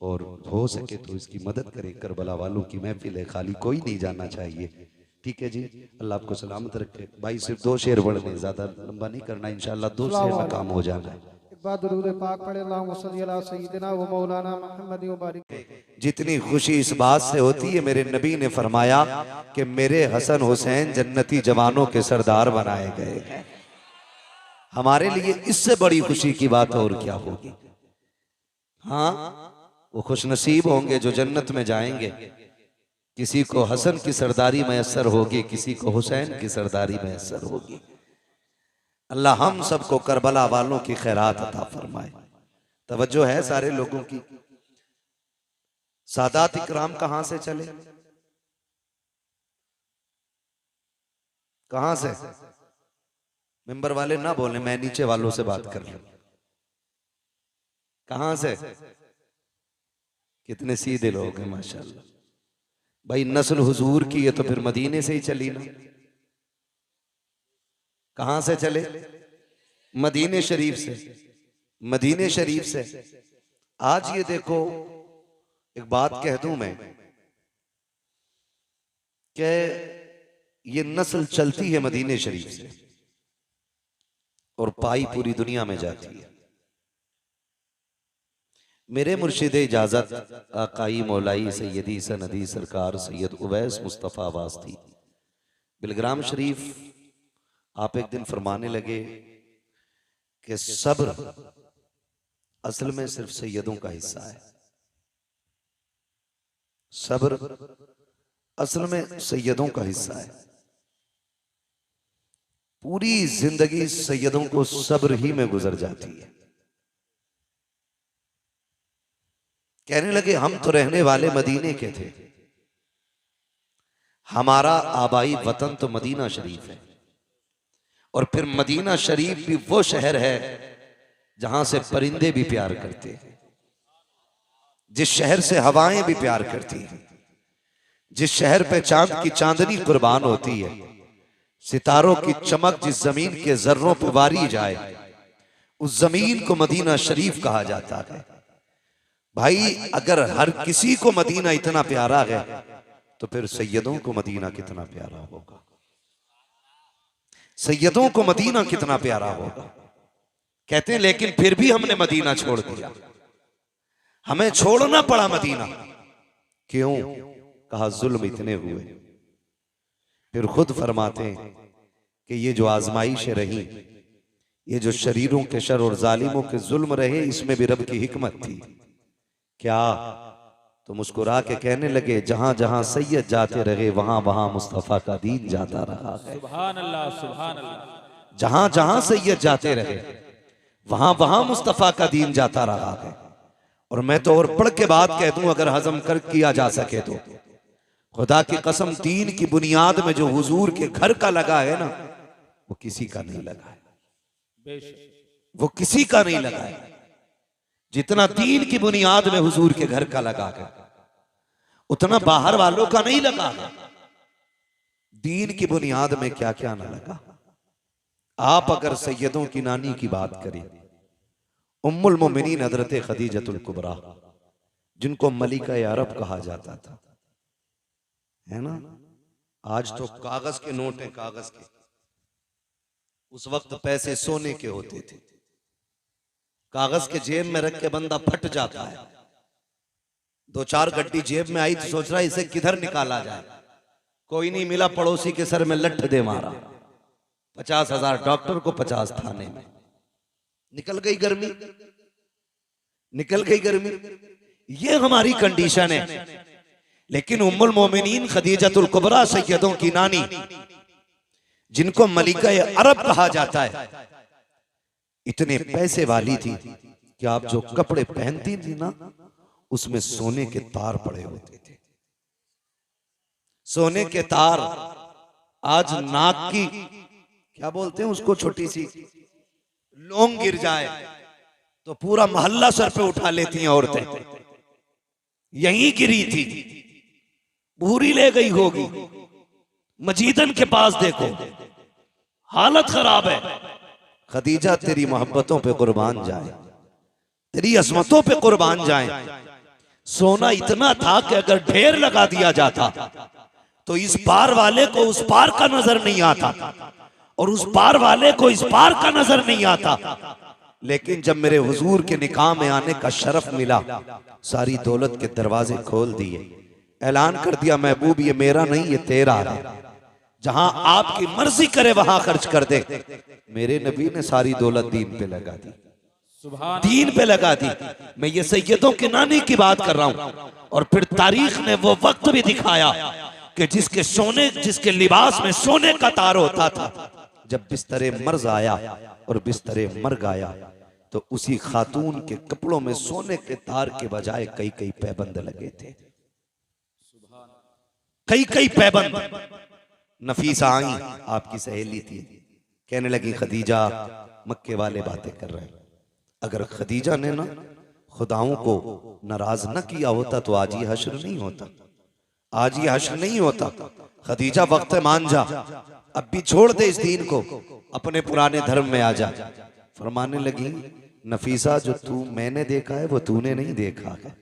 और हो सके तो इसकी मदद करें। करबला वालों की महफिल है, खाली कोई नहीं जाना चाहिए। ठीक है जी, अल्लाह आपको सलामत रखे। भाई सिर्फ दो शेर पढ़ लें, ज्यादा लंबा नहीं करना, इंशाल्लाह 2 शेर में काम हो जाना है। एक बार दुरूद पाक पढ़े, अल्लाहुम्मा सल्ली अला सय्यिदिना व मौलाना मुहम्मद व बारिक। जितनी खुशी इस बात से होती है, मेरे नबी ने फरमाया कि मेरे हसन हुसैन जन्नती जवानों के सरदार बनाए गए हैं। हमारे लिए इससे बड़ी खुशी की बात और क्या होगी। हाँ, वो खुशनसीब होंगे जो जन्नत में जाएंगे। किसी को हसन की सरदारी मैसर होगी, किसी को हुसैन की सरदारी मैसर होगी। अल्लाह हम सबको करबला वालों की खैरात अता फरमाए। तवज्जो है सारे लोगों की। सादात इकराम कहां से चले, कहां से? मेंबर वाले ना बोले, मैं नीचे वालों से बात कर लूं। कहां से? कितने सीधे लोग हैं माशाल्लाह। भाई नस्ल हुजूर की है तो फिर मदीने से ही चली ना। कहां से चले? मदीने शरीफ से। मदीने शरीफ से। आज ये देखो, एक बात कह दूं मैं कि ये नस्ल चलती है मदीने शरीफ से और पाई पूरी दुनिया में जाती है। मेरे मुर्शिद इजाजत आकाई मौलाई सैयदी सनदी सरकार सैयद उवैस मुस्तफ़ा वास्ती बिलग्राम शरीफ, आप एक दिन फरमाने लगे कि सब्र असल में सिर्फ सैयदों का हिस्सा है। सब्र असल में सैयदों का हिस्सा है। पूरी जिंदगी सैयदों को सब्र ही में गुजर जाती है। कहने लगे हम तो रहने वाले मदीने के थे, हमारा आबाई वतन तो मदीना शरीफ है, और फिर मदीना शरीफ भी वो शहर है जहां से परिंदे भी प्यार करते हैं, जिस शहर से हवाएं भी प्यार करती हैं, जिस शहर पे चांद की चांदनी कुर्बान होती है, सितारों की चमक जिस जमीन के जर्रों पर वारी जाए, उस जमीन को मदीना शरीफ कहा जाता है। भाई अगर हर किसी को मदीना इतना प्यारा है तो फिर सैयदों को मदीना कितना प्यारा होगा। सैयदों को मदीना कितना प्यारा होगा। कहते हैं लेकिन फिर भी हमने मदीना छोड़ दिया, हमें छोड़ना पड़ा मदीना। क्यों? कहा जुल्म इतने हुए। फिर खुद फरमाते हैं कि ये जो आजमाइशें रही, ये जो शरीरों के शर और जालिमों के जुल्म रहे, इसमें भी रब की हिकमत थी। क्या? तो मुस्कुरा के कहने लगे जहां जहां सैयद जाते रहे वहां वहां मुस्तफा का दीन जाता रहा है। सुभान अल्लाह, सुभान अल्लाह। जहां जहां सैयद जाते रहे वहां वहां मुस्तफा का दीन जाता रहा है। और मैं तो और पढ़ के बात कह दूं, अगर हजम कर किया जा सके तो, खुदा की कसम दीन की बुनियाद में जो हुजूर के घर का लगा है ना, वो किसी का नहीं लगा है। बेशक वो किसी का नहीं लगा है जितना दीन की बुनियाद में हुजूर के घर का लगा है, उतना बाहर वालों का नहीं लगा है। दीन की बुनियाद में क्या क्या ना लगा। आप अगर सैयदों की नानी की बात करें, उम्मुल मोमिनीन हजरत खदीजतुल कुबरा, जिनको मलिका अरब कहा जाता था, है ना। आज तो कागज के नोट हैं, कागज के। उस वक्त पैसे सोने के होते थे। कागज के जेब में रख के बंदा फट जाता है। 2-4 गड्डी जेब में आई तो सोच रहा है इसे किधर निकाला जाए, कोई नहीं मिला, पड़ोसी के सर में लठ दे मारा। 50,000 डॉक्टर को, 50 थाने में। निकल गई गर्मी, निकल गई गर्मी। ये हमारी कंडीशन है। लेकिन उम्मुल मोमिनीन खदीजतुल कुबरा सैयदों की नानी, जिनको मलिका अरब कहा जाता है, इतने पैसे वाली थी कि आप जो कपड़े पहनती थी ना, उसमें सोने के तार पड़े होते थे। सोने के तार। आज नाक की क्या बोलते हैं उसको, छोटी सी लौंग गिर जाए तो पूरा मोहल्ला सर पे उठा लेती हैं औरतें। यहीं गिरी थी, पूरी ले गई होगी। मजीदन के पास देखो, हालत खराब है। खदीजा तेरी मोहब्बतों पे कुर्बान जाए, तेरी अजमतों पे कुर्बान जाए। सोना इतना था कि अगर ढेर लगा दिया जाता तो इस पार वाले को उस पार का नजर नहीं आता, और उस पार वाले को इस पार का नजर नहीं आता। लेकिन जब मेरे हुजूर के निकाह में आने का शरफ मिला, सारी दौलत के दरवाजे खोल दिए, ऐलान कर दिया, महबूब ये मेरा नहीं, ये तेरा है, जहां आपकी मर्जी करे वहां खर्च कर दे। मेरे नबी ने सारी दौलत दीन पे लगा दी, दीन पे लगा दी। मैं ये सैयदों के नानी की बात कर रहा हूं। और फिर तारीख ने वो वक्त भी दिखाया कि जिसके लिबास में सोने का तार होता था, जब बिस्तरे मर्ज आया और बिस्तरे मर गया, तो उसी खातून के कपड़ों में सोने के तार के बजाय कई कई पैबंद लगे थे, कई कई पैबंद। नफीसा आई, आपकी सहेली थी, कहने लगी खदीजा मक्के वाले बातें कर रहे हैं। अगर खदीजा ने ना खुदाओं को नाराज न किया होता तो आज ये हश्र नहीं होता, आज ये हश्र नहीं होता। खदीजा वक्त मान जा, अब भी छोड़ दे इस दीन को, अपने पुराने धर्म में आ जा। फरमाने लगी नफीसा, जो तू मैंने देखा है वो तूने नहीं देखा है,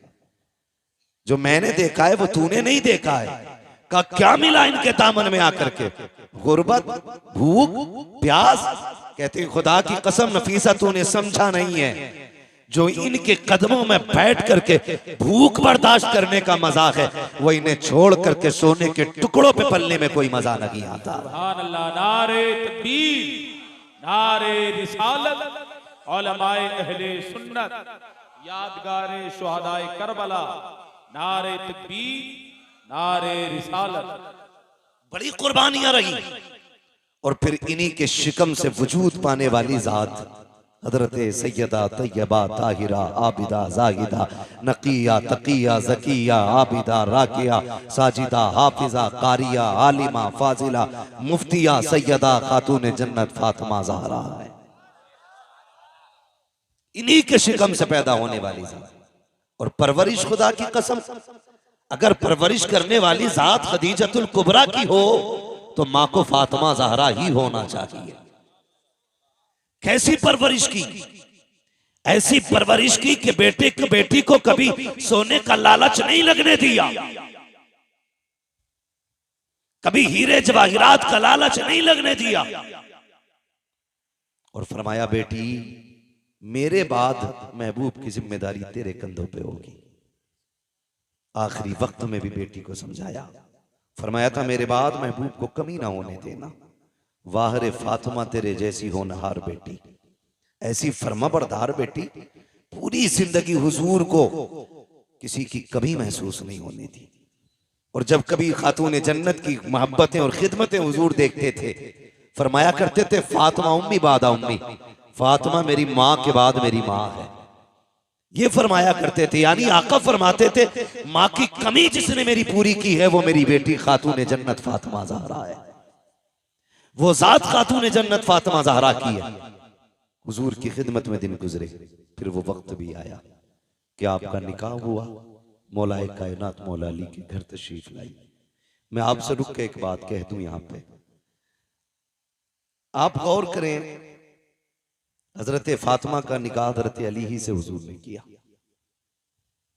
जो मैंने देखा है वो तूने नहीं देखा है। का क्या मिला इनके दामन में आकर के? गुर्बत, भूख, प्यास। कहते खुदा की कसम नफीसा तूने समझा नहीं है, जो इनके कदमों में बैठ करके भूख बर्दाश्त करने का मजा है, वो इन्हें छोड़ करके सोने के टुकड़ों पे पलने में कोई मजा नहीं आता। सुभान अल्लाह। नारे तकबीर, नारे रिसालत, उलमाए अहले सुन्नत, यादगारे शुहदाए करबला, नारे तकबीर, नारे रिसालत। बड़ी कुर्बानियां रही। और फिर इन्हीं के शिकम से वजूद पाने वाली जात हजरत सैयदा तैयबा ताहिरा आबिदा जाहिदा नकिया तकिया जकिया आबिदा राकिया साजिदा हाफिजा कारिया आलिमा फाजिला मुफ्तिया सैयदा खातून जन्नत फातिमा ज़हरा है। इन्हीं के शिकम से पैदा होने वाली जात। और परवरिश खुदा की कसम, अगर परवरिश करने वाली जात खदीजतुल कुबरा की हो तो मां को फातिमा ज़हरा ही होना चाहिए। कैसी परवरिश की? ऐसी परवरिश की कि बेटी को कभी सोने का लालच नहीं लगने दिया, कभी हीरे जवाहिरात का लालच नहीं लगने दिया। और फरमाया बेटी मेरे बाद महबूब की जिम्मेदारी तेरे कंधों पे होगी। आखिरी वक्त में भी बेटी को समझाया, फरमाया था मेरे बाद महबूब को कमी ना होने देना। वाहरे फातिमा तेरे जैसी होनहार बेटी, ऐसी फर्माबरदार बेटी, पूरी जिंदगी हुजूर को किसी की कमी महसूस नहीं होने दी। और जब कभी खातून जन्नत की मोहब्बतें और खिदमतें हुजूर देखते थे, फरमाया करते थे फातिमा उम्मी बादा उम्मी, फातिमा मेरी माँ के बाद मेरी माँ है। ये फरमाया करते थे, यानी आका फरमाते थे माँ की कमी जिसने मेरी पूरी की है वो मेरी बेटी खातून जन्नत फातिमा ज़हरा है। वो जात खातून जन्नत फातिमा ज़हरा की है। हुजूर की खिदमत में दिन गुजरे, फिर वो वक्त भी आया कि आपका निकाह हुआ। मौलाए कायनात मौला अली के घर तशरीफ लाई। मैं आपसे रुक के एक बात कह दूं, यहां पे आप गौर करें, हजरत फातिमा का निकाह हजरत अली ही से हुजूर ने किया,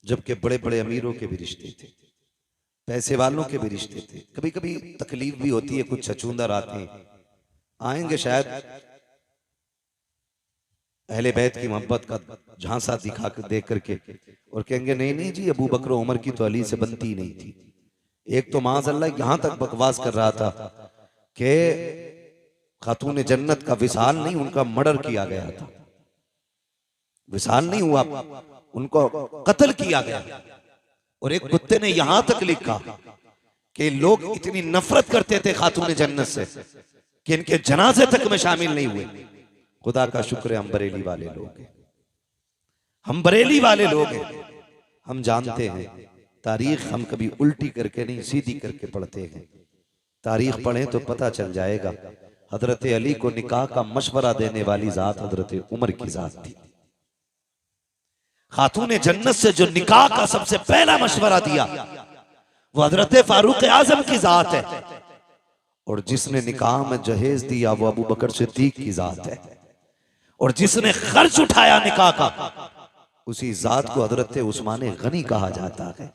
जबकि बड़े बड़े अमीरों के भी रिश्ते थे, पैसे वालों के भी रिश्ते थे। कभी कभी तकलीफ भी होती है, कुछ छछूंदर आते आएंगे शायद अहले बैत की मोहब्बत का झांसा दिखा कर देख करके और कहेंगे नहीं नहीं जी अबू बकर उमर की तो अली से बनती नहीं थी। एक तो माज़अल्लाह यहां तक बकवास कर रहा था कि खातून जन्नत का विसाल नहीं, उनका मर्डर किया गया था। विसाल नहीं हुआ, उनको कत्ल किया गया। और एक कुत्ते ने यहां तक लिखा कि लोग इतनी नफरत करते थे खातून जन्नत से कि इनके जनाजे तक में शामिल नहीं हुए। खुदा का शुक्र है हम बरेली वाले लोग हैं, हम बरेली वाले लोग हैं। हम जानते हैं तारीख हम कभी उल्टी करके नहीं सीधी करके पढ़ते हैं। तारीख पढ़ें तो पता चल जाएगा हजरत अली को निकाह का मशवरा देने वाली जात हजरत उमर की जात थी। खातून जन्नत से जो निकाह का सबसे पहला मशवरा दिया वो हजरत फारूक आजम की जात है, और जिसने निकाह में जहेज दिया वो अबू बकर सिद्दीक की जात है, और जिसने खर्च उठाया निकाह का उसी जात को हजरत उस्मान गनी कहा जाता है।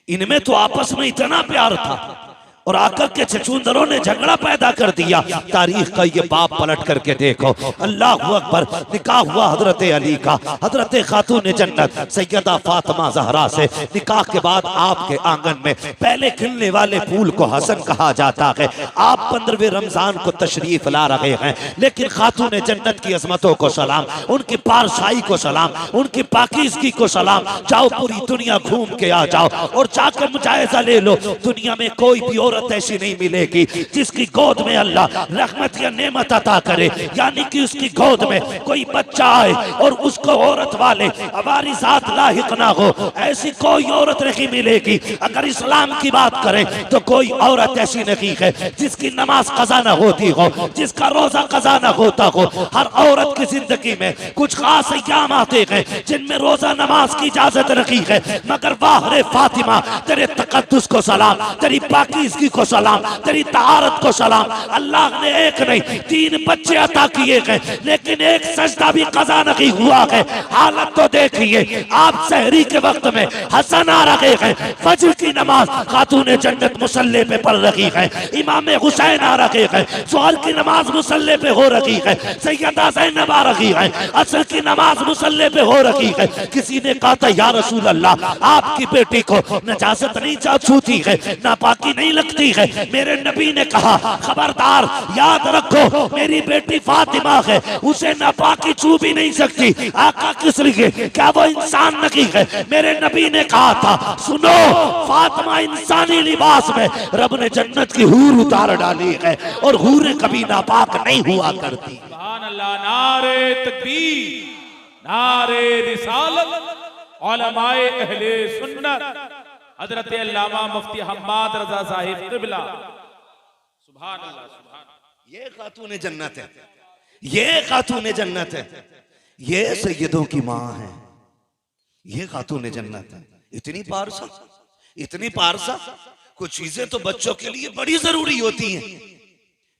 इनमें तो आपस में इतना प्यार था और आकर के छछूंदरों ने झगड़ा पैदा कर दिया। तारीख का ये बाप पलट करके देखो, अल्लाह अकबर, निकाह हुआ हजरत अली का, हजरत खातून जन्नत सैयदा फातिमा जहरा से। निकाह के बाद आपके आंगन में पहले खिलने वाले फूल को हसन कहा जाता है। आप 15वें रमजान को तशरीफ ला रहे हैं, लेकिन खातून जन्नत की अजमतों को सलाम, उनकी पारसाई को सलाम, उनकी पाकीज़गी को सलाम। जाओ पूरी दुनिया घूम के आ जाओ और जाकर मुजायजा ले लो, दुनिया में कोई भी औरत ऐसी नहीं मिलेगी जिसकी गोद में अल्लाह रहमत या नेमत अता करे, यानी कि उसकी गोद में कोई बच्चा आए और उसको औरत वाले हमारी साथ लाहिक ना हो, ऐसी कोई औरत नहीं मिलेगी। अगर इस्लाम की बात करें तो कोई औरत ऐसी नहीं है जिसकी नमाज कज़ा ना होती हो, जिसका रोजा कज़ा ना होता हो। हर औरत की जिंदगी में कुछ खास अय्याम आते हैं जिनमें रोजा नमाज की इजाजत नहीं है, मगर वाह रे फातिमा, तेरे तकद्दुस को सलाम, तेरी पाकीज़गी को सलाम, तेरी तहारत को सलाम। अल्लाह ने एक नहीं 3 बच्चे अता किए हैं, लेकिन एक सजदा भी कज़ा नहीं हुआ है। हालत तो देखिए, आप सहरी के वक्त में हसन आ रहे हैं, फजर की नमाज खातून जन्नत मुसल्ले पे पढ़ रही है, इमाम हुसैन आ रहे हैं, ज़ोहर की नमाज मुसल्ले पे हो रही है, सैयदा ज़ैनब आ रही है, असर की नमाज मुसल्ले पे हो रही है। किसी ने कहा था या रसूल अल्लाह, आपकी बेटी को नजासत नहीं छूती है, नापाकी नहीं लगती है। मेरे नबी ने कहा खबरदार, याद रखो मेरी बेटी फातिमा है, उसे नापाकी छू भी नहीं सकती। आका किस लिए, क्या वो इंसान नहीं है? मेरे नबी ने कहा था सुनो, फातिमा इंसानी लिबास में रब ने जन्नत की हूर उतार डाली है, और हूरें कभी नापाक नहीं हुआ करती। सुभान अल्लाह, नारे तकबीर, नारे रिसालत, उलमाए अहले सुन्नत हजरत अल्लामा मुफ्ती हम्माद रजा साहिब क़िबला। सुभान अल्लाह, सुभान। ये खातून जन्नत है, ये खातून जन्नत है, ये सैयदों की माँ है, ये खातून जन्नत है। इतनी पारसा, इतनी पारसा। कुछ चीजें तो बच्चों के लिए बड़ी जरूरी होती हैं,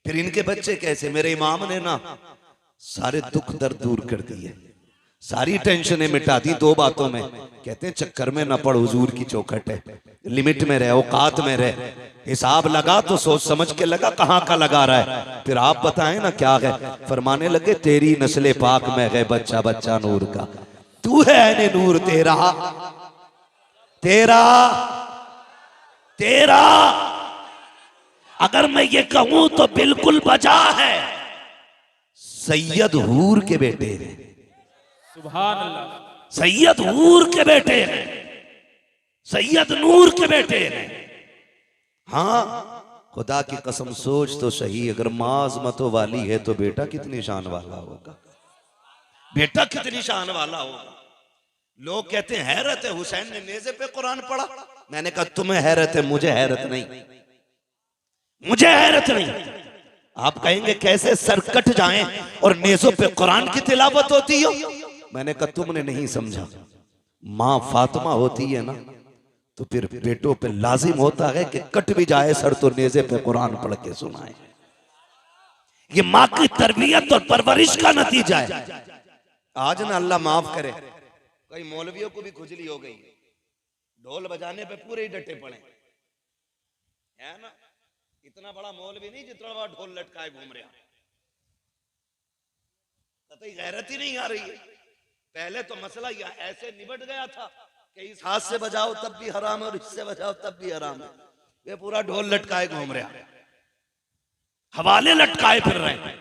फिर इनके बच्चे कैसे? मेरे इमाम ने ना सारे दुख दर्द दूर कर दिए, सारी टेंशनें मिटा दी 2 बातों में। कहते हैं चक्कर में न पड़, हुजूर की चौखट है, लिमिट में रहे, औकात में रहे। हिसाब लगा तो सोच समझ के लगा, कहाँ का लगा रहा है। फिर आप बताएं ना क्या है। फरमाने लगे तेरी नस्ले पाक में है बच्चा बच्चा नूर का, तू है ने नूर तेरा तेरा तेरा। अगर मैं ये कहूं तो बिल्कुल बजा है, सैयद हूर के बेटे हैं, सुभान अल्लाह, सैयद हूर के बेटे हैं, सैयद नूर के बेटे हैं। हाँ, खुदा की कसम सोच तो सही, अगर माँ अज़मतों वाली है तो बेटा कितनी शान वाला होगा, बेटा कितनी शान वाला होगा। लोग कहते हैं हैरत है, हुसैन ने नेज़े पे कुरान पढ़ा। मैंने कहा तुम्हें हैरत है, मुझे हैरत नहीं, मुझे हैरत नहीं। आप कहेंगे कैसे सर कट जाएं और नेज़ों पे कुरान की तिलावत होती हो। मैंने कहा तुमने नहीं समझा, माँ फातिमा होती है ना, तो फिर बेटों पे लाजिम होता है कि कट भी जाए सर तो नेज़े पे कुरान पढ़ के सुनाए। ये माँ की तरबियत और परवरिश का नतीजा है। आज ना अल्लाह माफ करे, कई मौलवियों को भी खुजली हो गई, ढोल बजाने पे पूरे ही डटे पड़े, है ना। इतना बड़ा मौलवी नहीं जितना बड़ा ढोल लटकाए घूम रहा, कतई गैरत ही नहीं आ रही है। पहले तो मसला यह ऐसे निबट गया था कि इस हाथ से बजाओ तब भी हराम है और इससे बजाओ तब भी हराम है। वे पूरा ढोल लटकाए घूम रहा, हवाले लटकाए फिर रहे हैं।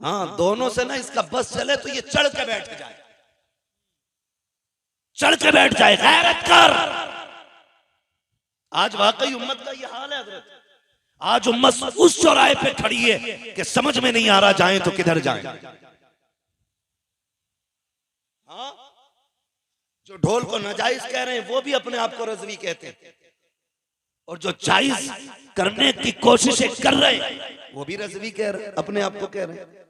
हाँ, दोनों से ना इसका बस चले तो ये चढ़ के बैठ जाए, चढ़ के बैठ जाए, गैरत कर। आज वाकई उम्मत का ये हाल है हजरत। आज उम्मत उस चौराहे पे खड़ी है कि समझ में नहीं आ रहा जाएं तो किधर जाएं। हाँ, जो ढोल को नाजायज कह रहे हैं वो भी अपने आप को रज़वी कहते हैं, और जो जायज करने की कोशिशें कर रहे हैं वो भी रज़वी कह रहे हैं, अपने आप को कह रहे हैं।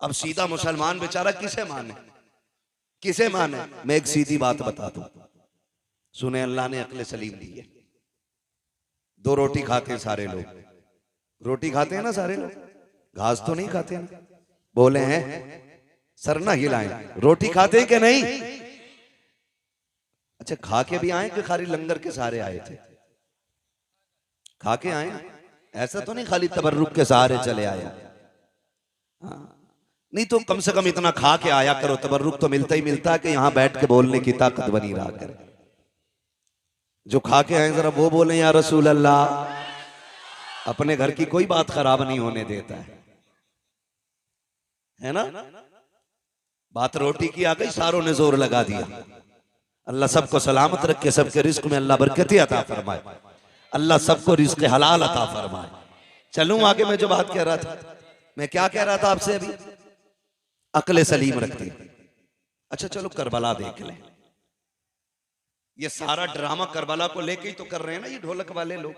अब सीधा मुसलमान बेचारा किसे माने? किसे माने? मैं एक सीधी बात बता दूं, सुने, अल्लाह ने अक्ल सलीम दी है। 2 रोटी खाते हैं सारे लोग, रोटी खाते हैं ना सारे लोग, घास तो नहीं खाते हैं। बोले हैं सर ना हिलाएं, रोटी खाते हैं कि नहीं? अच्छा, खा के भी आए कि खाली लंगर के सहारे आए थे? खा के आए, ऐसा तो नहीं खाली तबर्रुक के सहारे चले आए। हाँ, नहीं तो कम से कम इतना खा के आया करो। तबर्रुक तो मिलता ही मिलता है कि यहां बैठ के बोलने की ताकत बनी रहा करे। जो खा के आए जरा वो बोले या रसूल अल्लाह। अपने घर की कोई बात खराब नहीं होने देता है ना? बात रोटी की आ गई, सारों ने जोर लगा दिया। अल्लाह सबको सलामत रखे, सबके रिस्क में अल्लाह बरकत अता फरमाए, अल्लाह सबको रिस्क हलाल अता फरमाए। चलूं आगे, मैं जो बात कह रहा था, मैं क्या कह रहा था आपसे अभी? अक्ल सलीम रखती। अच्छा चलो करबला देख लें। ये सारा ड्रामा करबला को लेके ही तो कर रहे हैं ना ये ढोलक वाले लोग।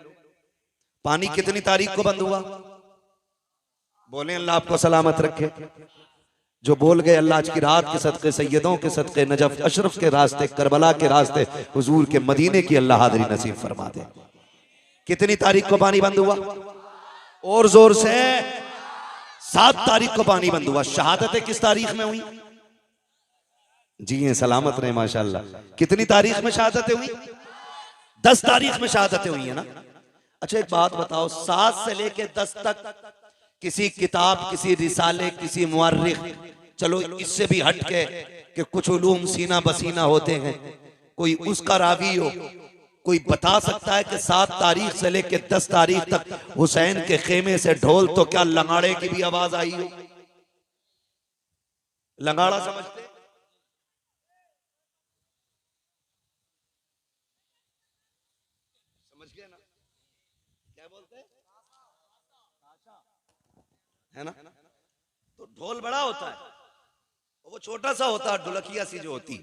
पानी कितनी तारीख को बंद हुआ? बोले अल्लाह आपको सलामत रखे। जो बोल गए अल्लाह आज की रात के सदके, सैयदों के सदके, नजफ अशरफ के रास्ते, करबला के रास्ते, हुजूर के मदीने की अल्लाह हाज़री नसीब फरमा दे। कितनी तारीख को पानी बंद हुआ? और जोर से 7 तारीख को पानी बंद हुआ। शहादतें किस तारीख में हुई? जी हैं, सलामत रहे माशाल्लाह। कितनी तारीख में शहादतें हुई? 10 तारीख में शहादतें हुई है ना। अच्छा एक बात बताओ, 7 से लेके 10 तक किसी किताब, किसी रिसाले, किसी मुअर्रिख, चलो इससे भी हट के कि कुछ उलूम सीना बसीना होते हैं, कोई उसका रावी हो, कोई बता सकता है कि 7 तारीख से लेके 10 तारीख तक हुसैन के खेमे से ढोल तो क्या लंगाड़े की भी आवाज आई हो? लंगाड़ा समझते? समझ गए ना क्या बोलते हैं? है ना? तो ढोल बड़ा होता है, वो छोटा सा होता है, ढोलकिया सी जो होती।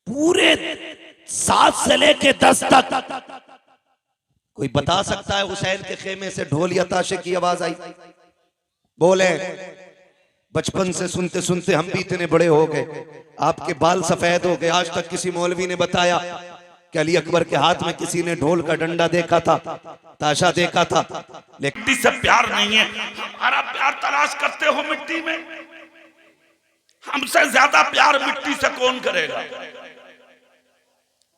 पूरे 7 से लेके 10 तक कोई बता सकता है हुसैन के खेमे से ढोल या ताशे की आवाज आई? बोले बचपन से सुनते सुनते हम भी इतने बड़े हो गए, आपके बाल सफेद हो गए, आज तक किसी मौलवी ने बताया कि अली अकबर के हाथ में किसी ने ढोल का डंडा देखा था, ताशा देखा था? लेकिन मिट्टी से प्यार नहीं है। हमारा प्यार तलाश करते हो मिट्टी में? हमसे ज्यादा प्यार मिट्टी से कौन करेगा?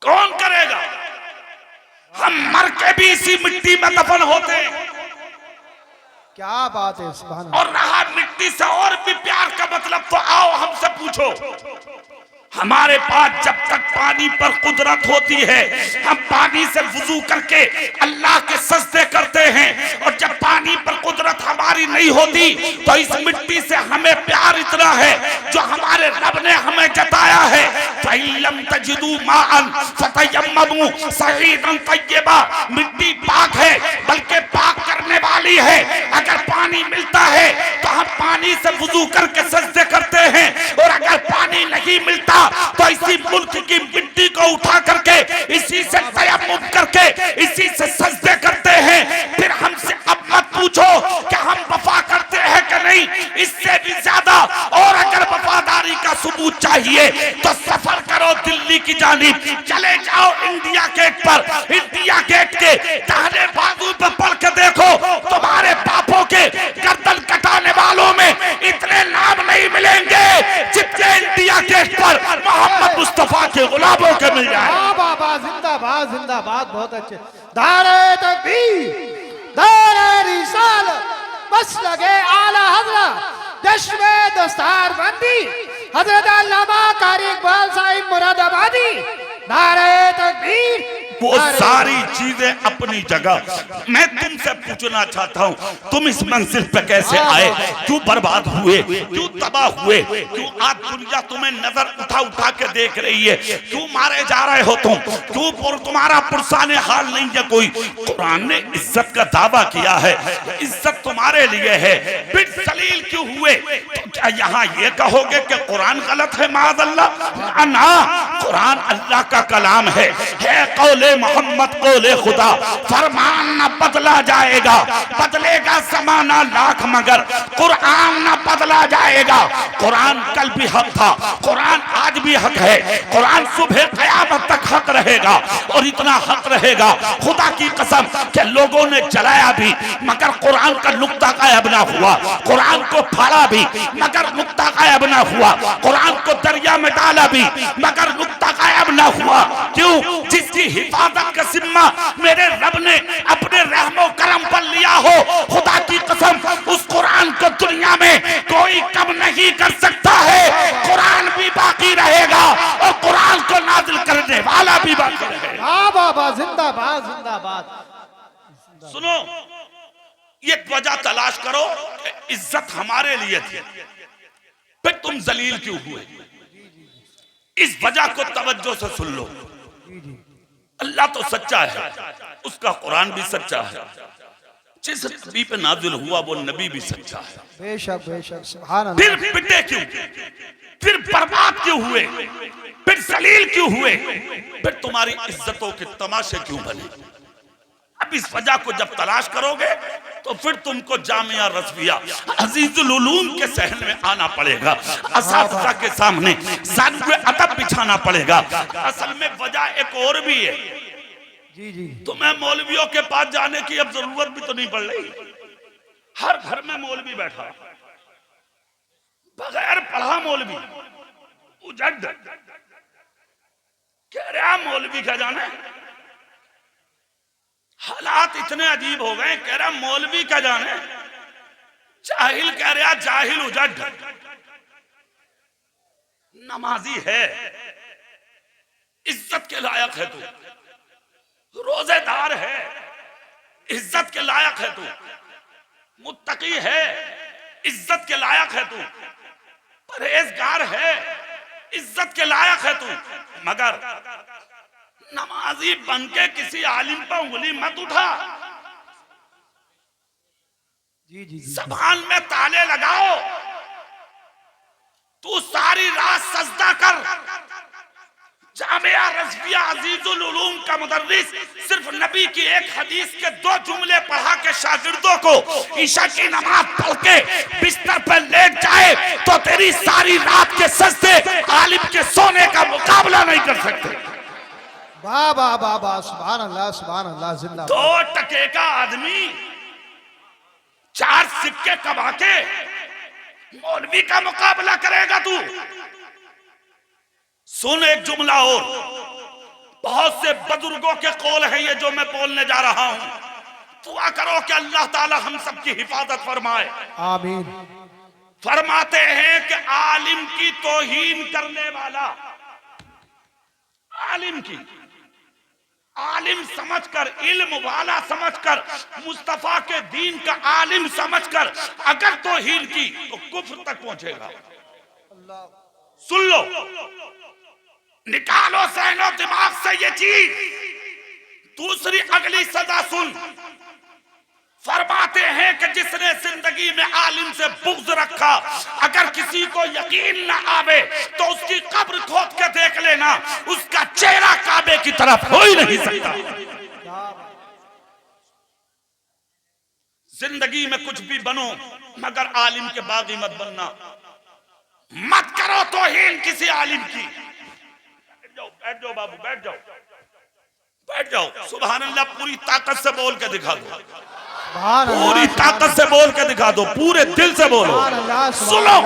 कौन करेगा? हम मर के भी इसी मिट्टी में दफन होते हैं। क्या बात है, सुभान अल्लाह। और रहा मिट्टी से और भी प्यार का मतलब, तो आओ हमसे पूछो। हमारे पास जब तक पानी पर कुदरत होती है, हम पानी से वुजू करके अल्लाह के सजदे करते हैं, और जब पानी पर कुदरत हमारी नहीं होती तो इस मिट्टी से हमें प्यार इतना है जो हमारे रब ने हमें जताया है। फइल्लम तजिदू माअन फतयम्ममू सईदन तय्यबा। मिट्टी पाक है, बल्कि पाक करने वाली है। अगर पानी मिलता है तो हम पानी से वुजू करके सजदे करते हैं, और अगर पानी नहीं मिलता तो इसी मुल्क की मिट्टी को उठा करके इसी से तयम्मुम करके इसी से सजदे करते हैं। फिर हमसे अब मत पूछो कि हम वफा करते हैं कि नहीं, इससे भी ज्यादा और अगर वफादारी का सबूत चाहिए तो सफर करो दिल्ली की जानिब, चले जाओ इंडिया गेट पर। इंडिया गेट के दाहिने बाजू पर पढ़ के देखो, तुम्हारे बापों के गर्दन कटाने वालों में इतने नाम नहीं मिलेंगे जितने इंडिया गेट पर मोहम्मद मुस्तफा के गुलामों के मिल जाए। बाबा जिंदाबाद जिंदाबाद, बहुत अच्छे। नारे तकबीर, नारे रिसालत, बस लगे आला हजरत, जश्न दस्तार बंदी हजरत अल्लामा कारी इकबाल साहिब मुरादाबादी। नारे तकबीर। वो सारी चीजें अपनी जगह। मैं तुमसे पूछना चाहता हूँ, तुम इस मंजिल पे कैसे आए? क्यों बर्बाद हुए? क्यों तबाह हुए? क्यों आज दुनिया तुम्हें नजर उठा उठा के देख रही है? क्यों मारे जा रहे हो तुम? क्यों तुम्हारा पुरसाने हाल नहीं है कोई? कुरान ने इज्जत का दावा किया है, इज्जत तुम्हारे लिए है। फिर सलील क्यों हुए? तो क्या यहाँ ये कहोगे कि कुरान गलत है? माज़अल्लाह ना, कुरान अल्लाह का कलाम है कौल कौले मोहम्मद कौले खुदा, फरमान न बदला जाएगा, बदलेगा जमाना लाख मगर कुरान न बदला जाएगा। कुरान कल भी हक था, कुरान आज भी हक है, कुरान सुबह क़यामत तक हक रहेगा। और इतना हक रहेगा खुदा की कसम कि लोगों ने जलाया भी मगर कुरान का नुक्ता गायब ना हुआ, कुरान को फाड़ा भी मगर नुक्ता गायब ना हुआ, कुरान को दरिया में डाला भी मगर नुक्ता गायब ना हुआ। क्यों? जिसकी हिफाजत का जिम्मा मेरे रब ने अपने रहमो करम पर लिया हो, खुदा की कसम उस कुरान को दुनिया में कोई कम नहीं कर सकता है। कुरान भी बाकी रहेगा और कुरान को नाजिल करने वाला भी बाकी रहेगा। हाँ बाबा, जिंदाबाद जिंदाबाद। सुनो, ये वजह तलाश करो कि इज्जत हमारे लिए थी, फिर तुम जलील क्यों हुए? इस वजह को तवज्जो से सुन लो। अल्लाह तो सच्चा है, उसका कुरान भी सच्चा है, जिस नबी पे नाजिल हुआ वो नबी भी सच्चा है। बेशक बेशक, सुभान अल्लाह। फिर पिटे क्यों? फिर बर्बाद क्यों हुए? फिर जलील क्यों हुए? फिर तुम्हारी इज्जतों के तमाशे क्यों बने? अब इस वजह को जब तलाश करोगे तो फिर तुमको जामिया रज़विया अजीजुल उलूम के सहन में आना पड़ेगा, असातिज़ा के सामने ज़ानुए अदब बिछाना पड़ेगा। असल में वजह एक और भी है। जी जी, तुम्हें मौलवियों के पास जाने की अब जरूरत भी तो नहीं पड़ रही। हर घर में मौलवी बैठा, बगैर पढ़ा मौलवी, उजड कह रहा मौलवी क्या जाने। हालात इतने अजीब हो गए, कह रहा मौलवी क्या जाने। जाहिल कह रहा जाहिल उजड। नमाजी है, इज्जत के लायक है तू, रोजेदार है, इज्जत के लायक है तू, मुत्तकी है, इज्जत के लायक है तू, परहेजगार है, इज्जत के लायक है तू, मगर नमाजी बनके किसी आलिम पर उंगली मत उठा। जी जी, ज़बान में ताले लगाओ, तू सारी रात सजदा कर। जामिया रज़विया अजीजुल उलूम का मुदर्रिस सिर्फ नबी की एक हदीस के 2 जुमले पढ़ा के शागिर्दों को ईशा की नमाज पढ़ के बिस्तर पर लेट जाए तो तेरी सारी रात के सजदे आलिम के सोने का मुकाबला नहीं कर सकते। बाबा बाबा, सुभान अल्लाह सुभान अल्लाह, जिंदाबाद। 2 टके का आदमी 4 सिक्के कमा के मौलवी का मुकाबला करेगा तू। सुन एक जुमला और, बहुत से बुजुर्गों के कौल है ये जो मैं बोलने जा रहा हूं। दुआ करो कि अल्लाह ताला हम सब की हिफाजत फरमाए, आमीन। फरमाते हैं कि आलिम की तौहीन करने वाला, आलिम की आलिम समझकर, इल्म वाला समझकर, मुस्तफा के दीन का आलिम समझकर अगर तौहीन की तो कुफ्र तक पहुंचेगा। सुन लो, निकालो सहनो दिमाग से ये चीज। दूसरी अगली सजा सुन, फरमाते हैं कि जिसने जिंदगी में आलिम से बुग़्ज़ रखा, अगर किसी को यकीन ना आवे तो उसकी कब्र खोद के देख लेना, उसका चेहरा काबे की तरफ हो ही नहीं सकता। जिंदगी में कुछ भी बनो मगर आलिम के बागी मत बनना, मत करो तौहीन किसी आलिम की। बैठ जाओ बाबू, बैठ जाओ, बैठ जाओ। सुभान अल्लाह, पूरी ताकत से बोल के दिखा दो, पूरी ताकत से बोल के दिखा दो, पूरे दिल से बोलो। सुनो,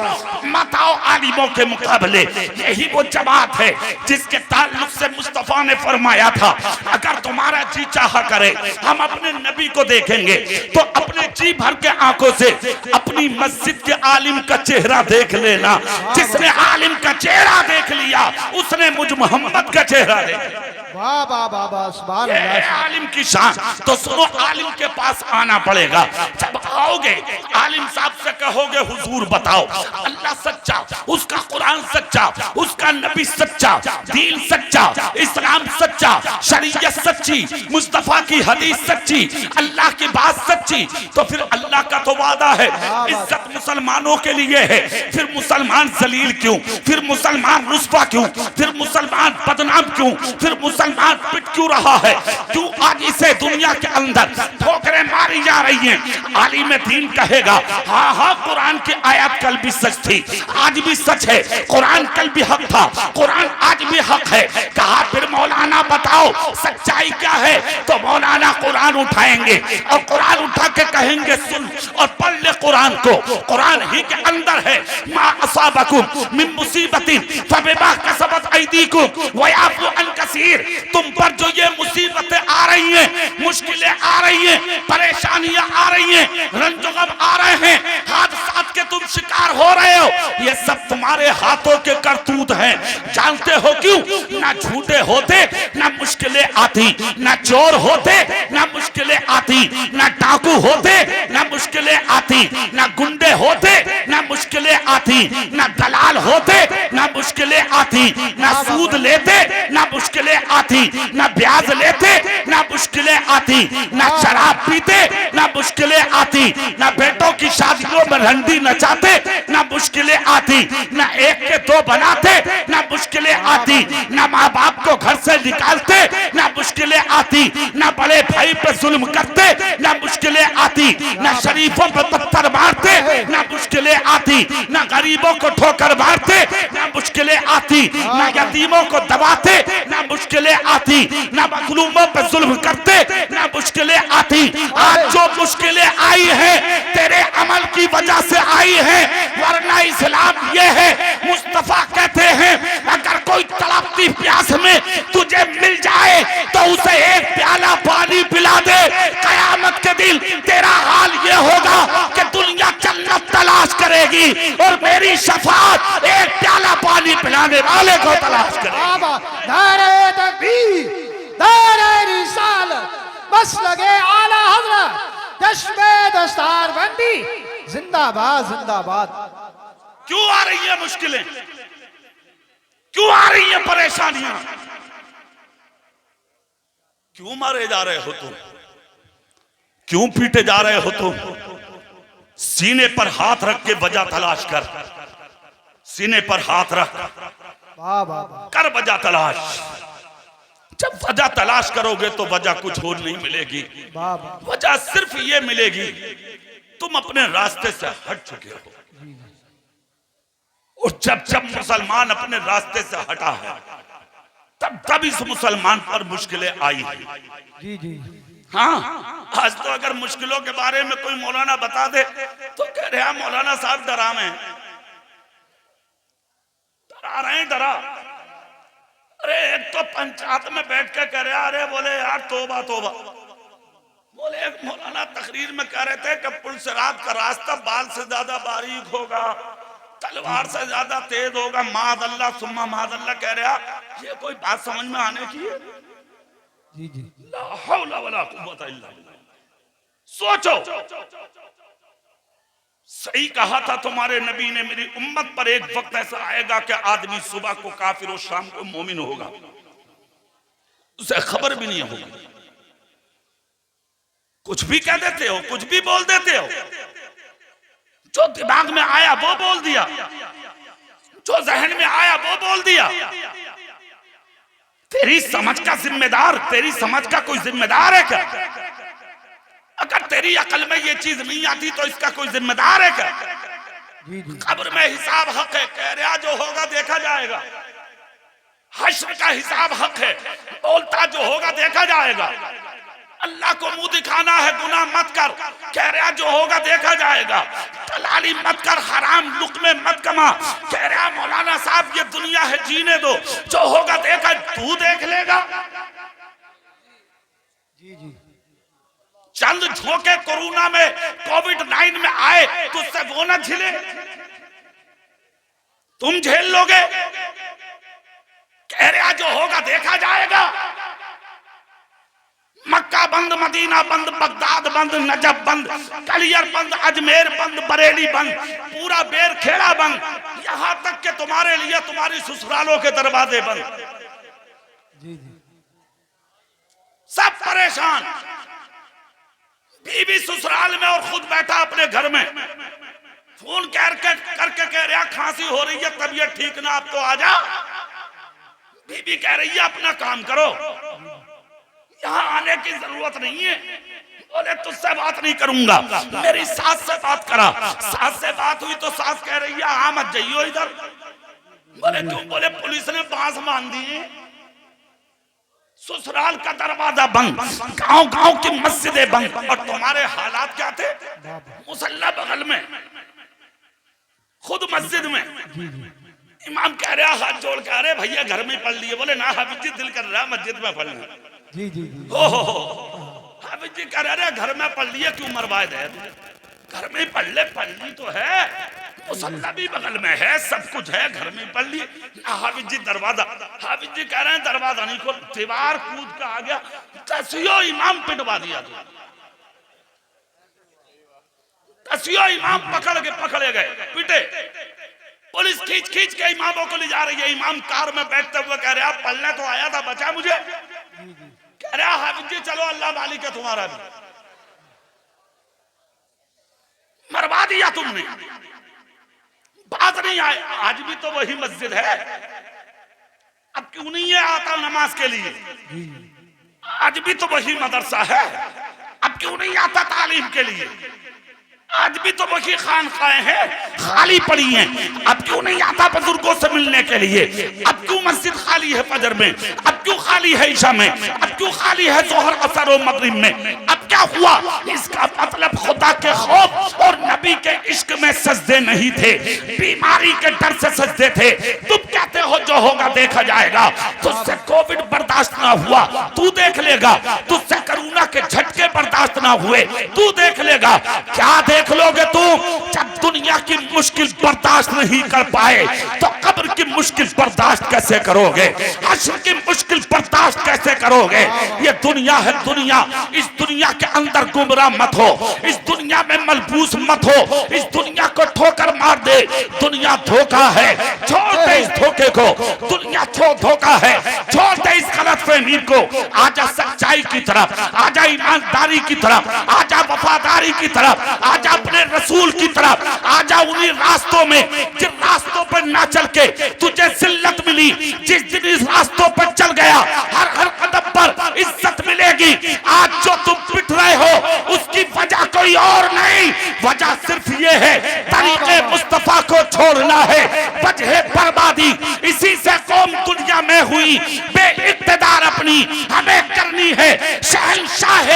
मत आओ आलिमों के मुकाबले। यही वो जमात है जिसके ताल्लुक से मुस्तफा ने फरमाया था, अगर तुम्हारा जी चाहा करे हम अपने नबी को देखेंगे तो अपने जी भर के आंखों से अपनी मस्जिद के आलिम का चेहरा देख लेना। जिसने आलिम का चेहरा देख लिया उसने मुझ मोहम्मद का चेहरा देखा। वाह वाह वाह वाह, सुभान अल्लाह। आलिम की शान। तो सुनो, आलिम के पास आना पड़ेगा। जब आओगे आलिम साहब से कहोगे हुजूर बताओ अल्लाह सच्चा, उसका कुरान सच्चा, उसका नबी सच्चा, दीन सच्चा, इस्लाम सच्चा, शरीयत सच्ची, मुस्तफा की हदीस सच्ची, अल्लाह की बात सच्ची, तो फिर अल्लाह का तो वादा है इज्जत मुसलमानों के लिए है। फिर मुसलमान जलील क्यों, फिर मुसलमान रुस्वा क्यों, फिर मुसलमान बदनाम क्यों, फिर मुसलमान पिट क्यों रहा है? क्यों आज इसे दुनिया के अंदर ठोकरें मारी जा रही हैं? आलिम दीन कहेगा हाँ हाँ कुरान की आयत कल भी सच थी, आज भी सच है, कुरान कल भी हक था, कुरान आज भी हक है। कहा फिर मौलाना बताओ सच्चाई क्या है? तो मौलाना कुरान उठाएंगे और कुरान उठा के कहेंगे सुन और पढ़ ले कुरान को, कुरान ही के अंदर है मा असाबकुम मिन मुसीबतिन फबिमा कसबत अयदीकुम व याफू अन कसीर। तुम पर जो ये मुसीबतें आ रही हैं, मुश्किलें आ रही हैं, परेशानियां आ रही हैं, रंजगम आ रहे हैं, हादसात के तुम शिकार हो रहे हो, ये सब तुम्हारे हाथों के करतूत हैं। जानते हो क्यों? ना झूठे होते ना मुश्किलें आती, ना चोर होते ना मुश्किलें आती, ना डाकू होते ना मुश्किलें आती, ना गुंडे होते ना मुश्किलें आती, ना दलाल होते ना मुश्किलें आती, ना सूद लेते ना मुश्किलें आती, ना ब्याज लेते ना मुश्किलें आती, ना शराब पीते ना मुश्किलें आती, ना बेटों की शादियों में रंडी नचाते ना मुश्किलें आती, ना एक के दो बनाते ना मुश्किलें आती, ना माँ बाप को घर से निकालते ना मुश्किलें आती, ना बड़े भाई पे जुल्म करते ना मुश्किलें आती, ना शरीफों पे पत्थर मारते ना मुश्किलें आती, ना गरीबों को ठोकर मारते ना मुश्किलें आती, ना यतीमों को दबाते ना मुश्किलें आती, ना मजलूमों पे जुल्म करते ना मुश्किलें आती। आज जो मुश्किलें आई हैं तेरे अमल की वजह से आई हैं, वरना इस्लाम ये है, मुस्तफा कहते हैं अगर कोई तड़पती प्यास में तुझे मिल जाए तो उसे एक प्याला पानी पिला दे। कयामत के दिन तेरा हाल ये होगा कि दुनिया जन्नत तलाश करेगी और मेरी शफाअत एक प्याला पानी पिलाने वाले को तलाश करेगी। नारे तकबीर, नारे रिसालत, बस लगे आला हजरत, चश्मे दस्तार बंदी, जिंदाबाद जिंदाबाद। क्यों आ रही है मुश्किलें, क्यों आ रही है परेशानियां, क्यों मारे जा रहे हो तुम, क्यों पीटे जा रहे हो तुम? सीने पर हाथ रख के वजह तलाश कर, सीने पर हाथ रख कर वजह तलाश। जब वजह तलाश करोगे तो वजह कुछ और नहीं मिलेगी, वजह सिर्फ ये मिलेगी तुम अपने रास्ते से हट चुके हो। और जब जब मुसलमान अपने रास्ते से हटा है तब तब इस मुसलमान पर मुश्किलें आई है। जी जी हाँ, आज तो अगर मुश्किलों के बारे में कोई मौलाना बता दे तो कह रहे हैं मौलाना साहब डरा में डरा रहे हैं, डरा। अरे एक तो पंचायत में बैठ के कह रहे अरे बोले यार तोबा तोबा। बोले एक मौलाना तकरीर में कह रहे थे कि पुलसरात का रास्ता बाल से ज्यादा बारीक होगा, तलवार से ज्यादा तेज होगा। मादल्ला सुम्मा मादल्ला कह रहा, ये कोई बात समझ में आने की है? जी जी ला हौला वला कुव्वता इल्ला बिल्लाह। सोचो, सही कहा था तुम्हारे नबी ने, मेरी उम्मत पर एक वक्त ऐसा आएगा कि आदमी सुबह को काफिर और शाम को मोमिन होगा, उसे खबर भी नहीं होगी। कुछ भी कह देते हो, कुछ भी बोल देते हो, जो दिमाग में आया वो बोल दिया, जो जहन में आया वो बोल दिया। तेरी समझ का जिम्मेदार, तेरी समझ का कोई जिम्मेदार है क्या? अगर तेरी अकल में ये चीज नहीं आती तो इसका कोई जिम्मेदार है क्या? कब्र में हिसाब हक है, कह रहा जो होगा देखा जाएगा। हश्र का हिसाब हक है, बोलता जो होगा देखा जाएगा। अल्लाह को मुंह दिखाना है, गुनाह मत कर, कह रहा जो होगा देखा जाएगा। दलाली मत कर, हराम लुक्मे मत कमा, कह रहा मौलाना साहब ये दुनिया है जीने दो, जो होगा देखा तू देख लेगा। जी जी चंद झोंके कोरोना में कोविड-19 में आए तुझसे वो न झिले, तुम झेल लोगे। कह रहा जो होगा देखा जाएगा। मक्का बंद, मदीना बंद, बगदाद बंद, नजफ बंद, कलियर बंद, अजमेर बंद, बरेली बंद, पूरा बेरखेड़ा बंद, यहां तक कि तुम्हारे लिए तुम्हारी ससुरालों के दरवाजे बंद। जी जी सब परेशान, बीवी ससुराल में और खुद बैठा अपने घर में, फोन करके कह रहा खांसी हो रही है, तबीयत ठीक ना, आप तो आ जा। बीबी कह रही है अपना काम करो, यहाँ आने की जरूरत नहीं है। बोले तुझसे बात नहीं करूंगा, मेरी सास से बात करा। सास से बात हुई तो सास कह रही है हाँ मत जाइयो इधर। बोले क्यों? बोले पुलिस ने बांस बांध दी, ससुराल का दरवाजा बंद, गांव गांव की मस्जिदें बंद, और तुम्हारे हालात क्या थे? मुसल्ला बगल में, खुद मस्जिद में। इमाम कह रहा हाथ जोड़ के, अरे भैया घर में पढ़ लिए। बोले ना हाफिज जी दिल कर रहा मस्जिद में पढ़ना। जी जी जी हो हाफिज जी कह रहे घर में पढ़ लिए क्यों मरवाए दे, घर में ही पढ़ ले, पढ़नी तो है, मुसल्ला भी बगल में है, सब कुछ है, घर में पढ़ लिए। हाफिज जी दरवाजा, हाफिज जी कह रहे हैं दरवाजा नहीं खोल, दीवार कूद का आ गया, तसियो इमाम पिटवा दिया। तसियो इमाम पकड़े गए, पिटे। पुलिस खींच खींच के इमामों को ले जा रही है। इमाम कार में बैठते हुए कह रहे आप पढ़ने तो आया था, बचा मुझे? कह रहा हाफिज जी चलो अल्लाह मालिक है तुम्हारा भी। मरवा दिया तुमने, बात नहीं आए। आज भी तो वही मस्जिद है, अब क्यों नहीं है आता नमाज के लिए? आज भी तो वही मदरसा है, अब क्यों नहीं आता तालीम के लिए? आज भी तो वही खानकाएं हैं, खाली पड़ी हैं, अब क्यों नहीं आता बुजुर्गों से मिलने के लिए? अब क्यों मस्जिद खाली है फजर में? अब क्यों खाली है ईशा में? अब क्यों खाली है जोहर असर और मगरिब में? अब क्या हुआ? इसका मतलब खुदा के खौफ और नबी के इश्क में सजदे नहीं थे, बीमारी के डर से सजदे थे। तुम कहते हो जो होगा देखा जाएगा, तुझसे कोविड बर्दाश्त ना हुआ, तू देख लेगा। तुझसे कोरोना के झटके बर्दाश्त ना हुए, तू देख लेगा। क्या देख लोगे तुम? जब दुनिया की मुश्किल बर्दाश्त नहीं कर पाए तो कब्र की मुश्किल बर्दाश्त कैसे करोगे? हश्र की मुश्किल बर्दाश्त कैसे करोगे? ये दुनिया है दुनिया, इस दुनिया के अंदर गुमराह मत हो, इस दुनिया में मलबूस मत हो, इस दुनिया को ठोकर मार दे। दुनिया धोखा है, छोड़ दे इस धोखे को। दुनिया धोखा है, छोड़ दे इस गलतफहमी को। आजा सच्चाई की तरफ, आजा ईमानदारी की तरफ, आजा वफादारी की तरफ, आजा अपने रसूल की तरफ, आजा उन्हीं रास्तों में जिन रास्तों पर ना चल के तुझे जिल्लत मिली। जिस दिन इस रास्तों पर चल गया हर कदम पर इज्जत मिलेगी। आज जो तुम पिट रहे हो उसकी वजह कोई और नहीं, वजह सिर्फ ये है तरीके मुस्तफा को छोड़ना है। वजह बर्बादी इसी से कौम दुनिया में हुई बेइक्तिदार, अपनी हमें करनी है शहंशाह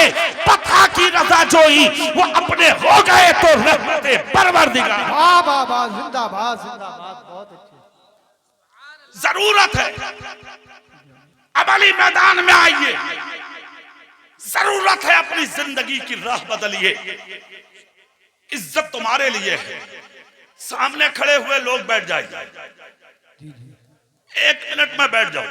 पता की रजा जोई, वो अपने हो गए तो रहमते परवरदिगार। वाह वाह वाह, जिंदाबाद जिंदाबाद, बहुत अच्छे। जरूरत है अमली मैदान में आइए, जरूरत है अपनी जिंदगी की राह बदलिए। इज्जत तुम्हारे लिए है, सामने खड़े हुए लोग बैठ जाइए, 1 मिनट में बैठ जाओ।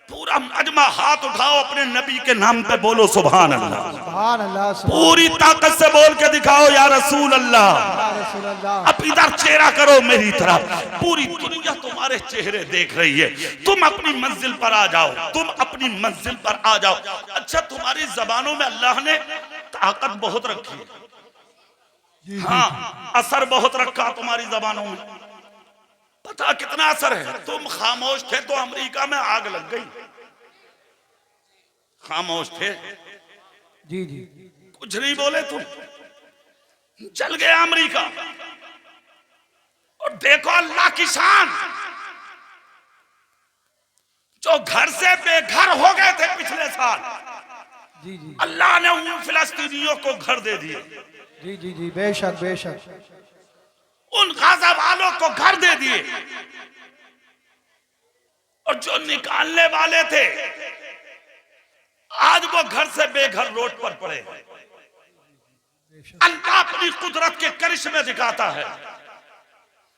पूरा मजमा हाथ उठाओ, अपने नबी के नाम पे बोलो सुभान अल्लाह। सुभान अल्लाह, पूरी ताकत से बोल के दिखाओ या रसूल अल्लाह। रसूल अल्लाह। अब इधर चेहरा करो मेरी तरफ, पूरी दुनिया तुम्हारे चेहरे देख रही है। तुम अपनी मंजिल पर आ जाओ, तुम अपनी मंजिल पर आ जाओ। अच्छा, तुम्हारी जबानों में अल्लाह ने ताकत बहुत रखी है, हाँ असर बहुत रखा तुम्हारी जबानों में। पता कितना असर है? तुम खामोश थे तो अमेरिका में आग लग गई, खामोश थे, जी जी, कुछ नहीं बोले, तुम जल गया अमेरिका। और देखो अल्लाह की शान, जो घर से बेघर हो गए थे पिछले साल, जी जी, अल्लाह ने उन फिलिस्तीनियों को घर दे दिए, जी जी जी, बेशक बेशक, उन गाजा वालों को घर दे दिए। और जो निकालने वाले थे आज वो घर से बेघर रोड पर पड़े। अल्लाह अपनी कुदरत के करिश्मे दिखाता है।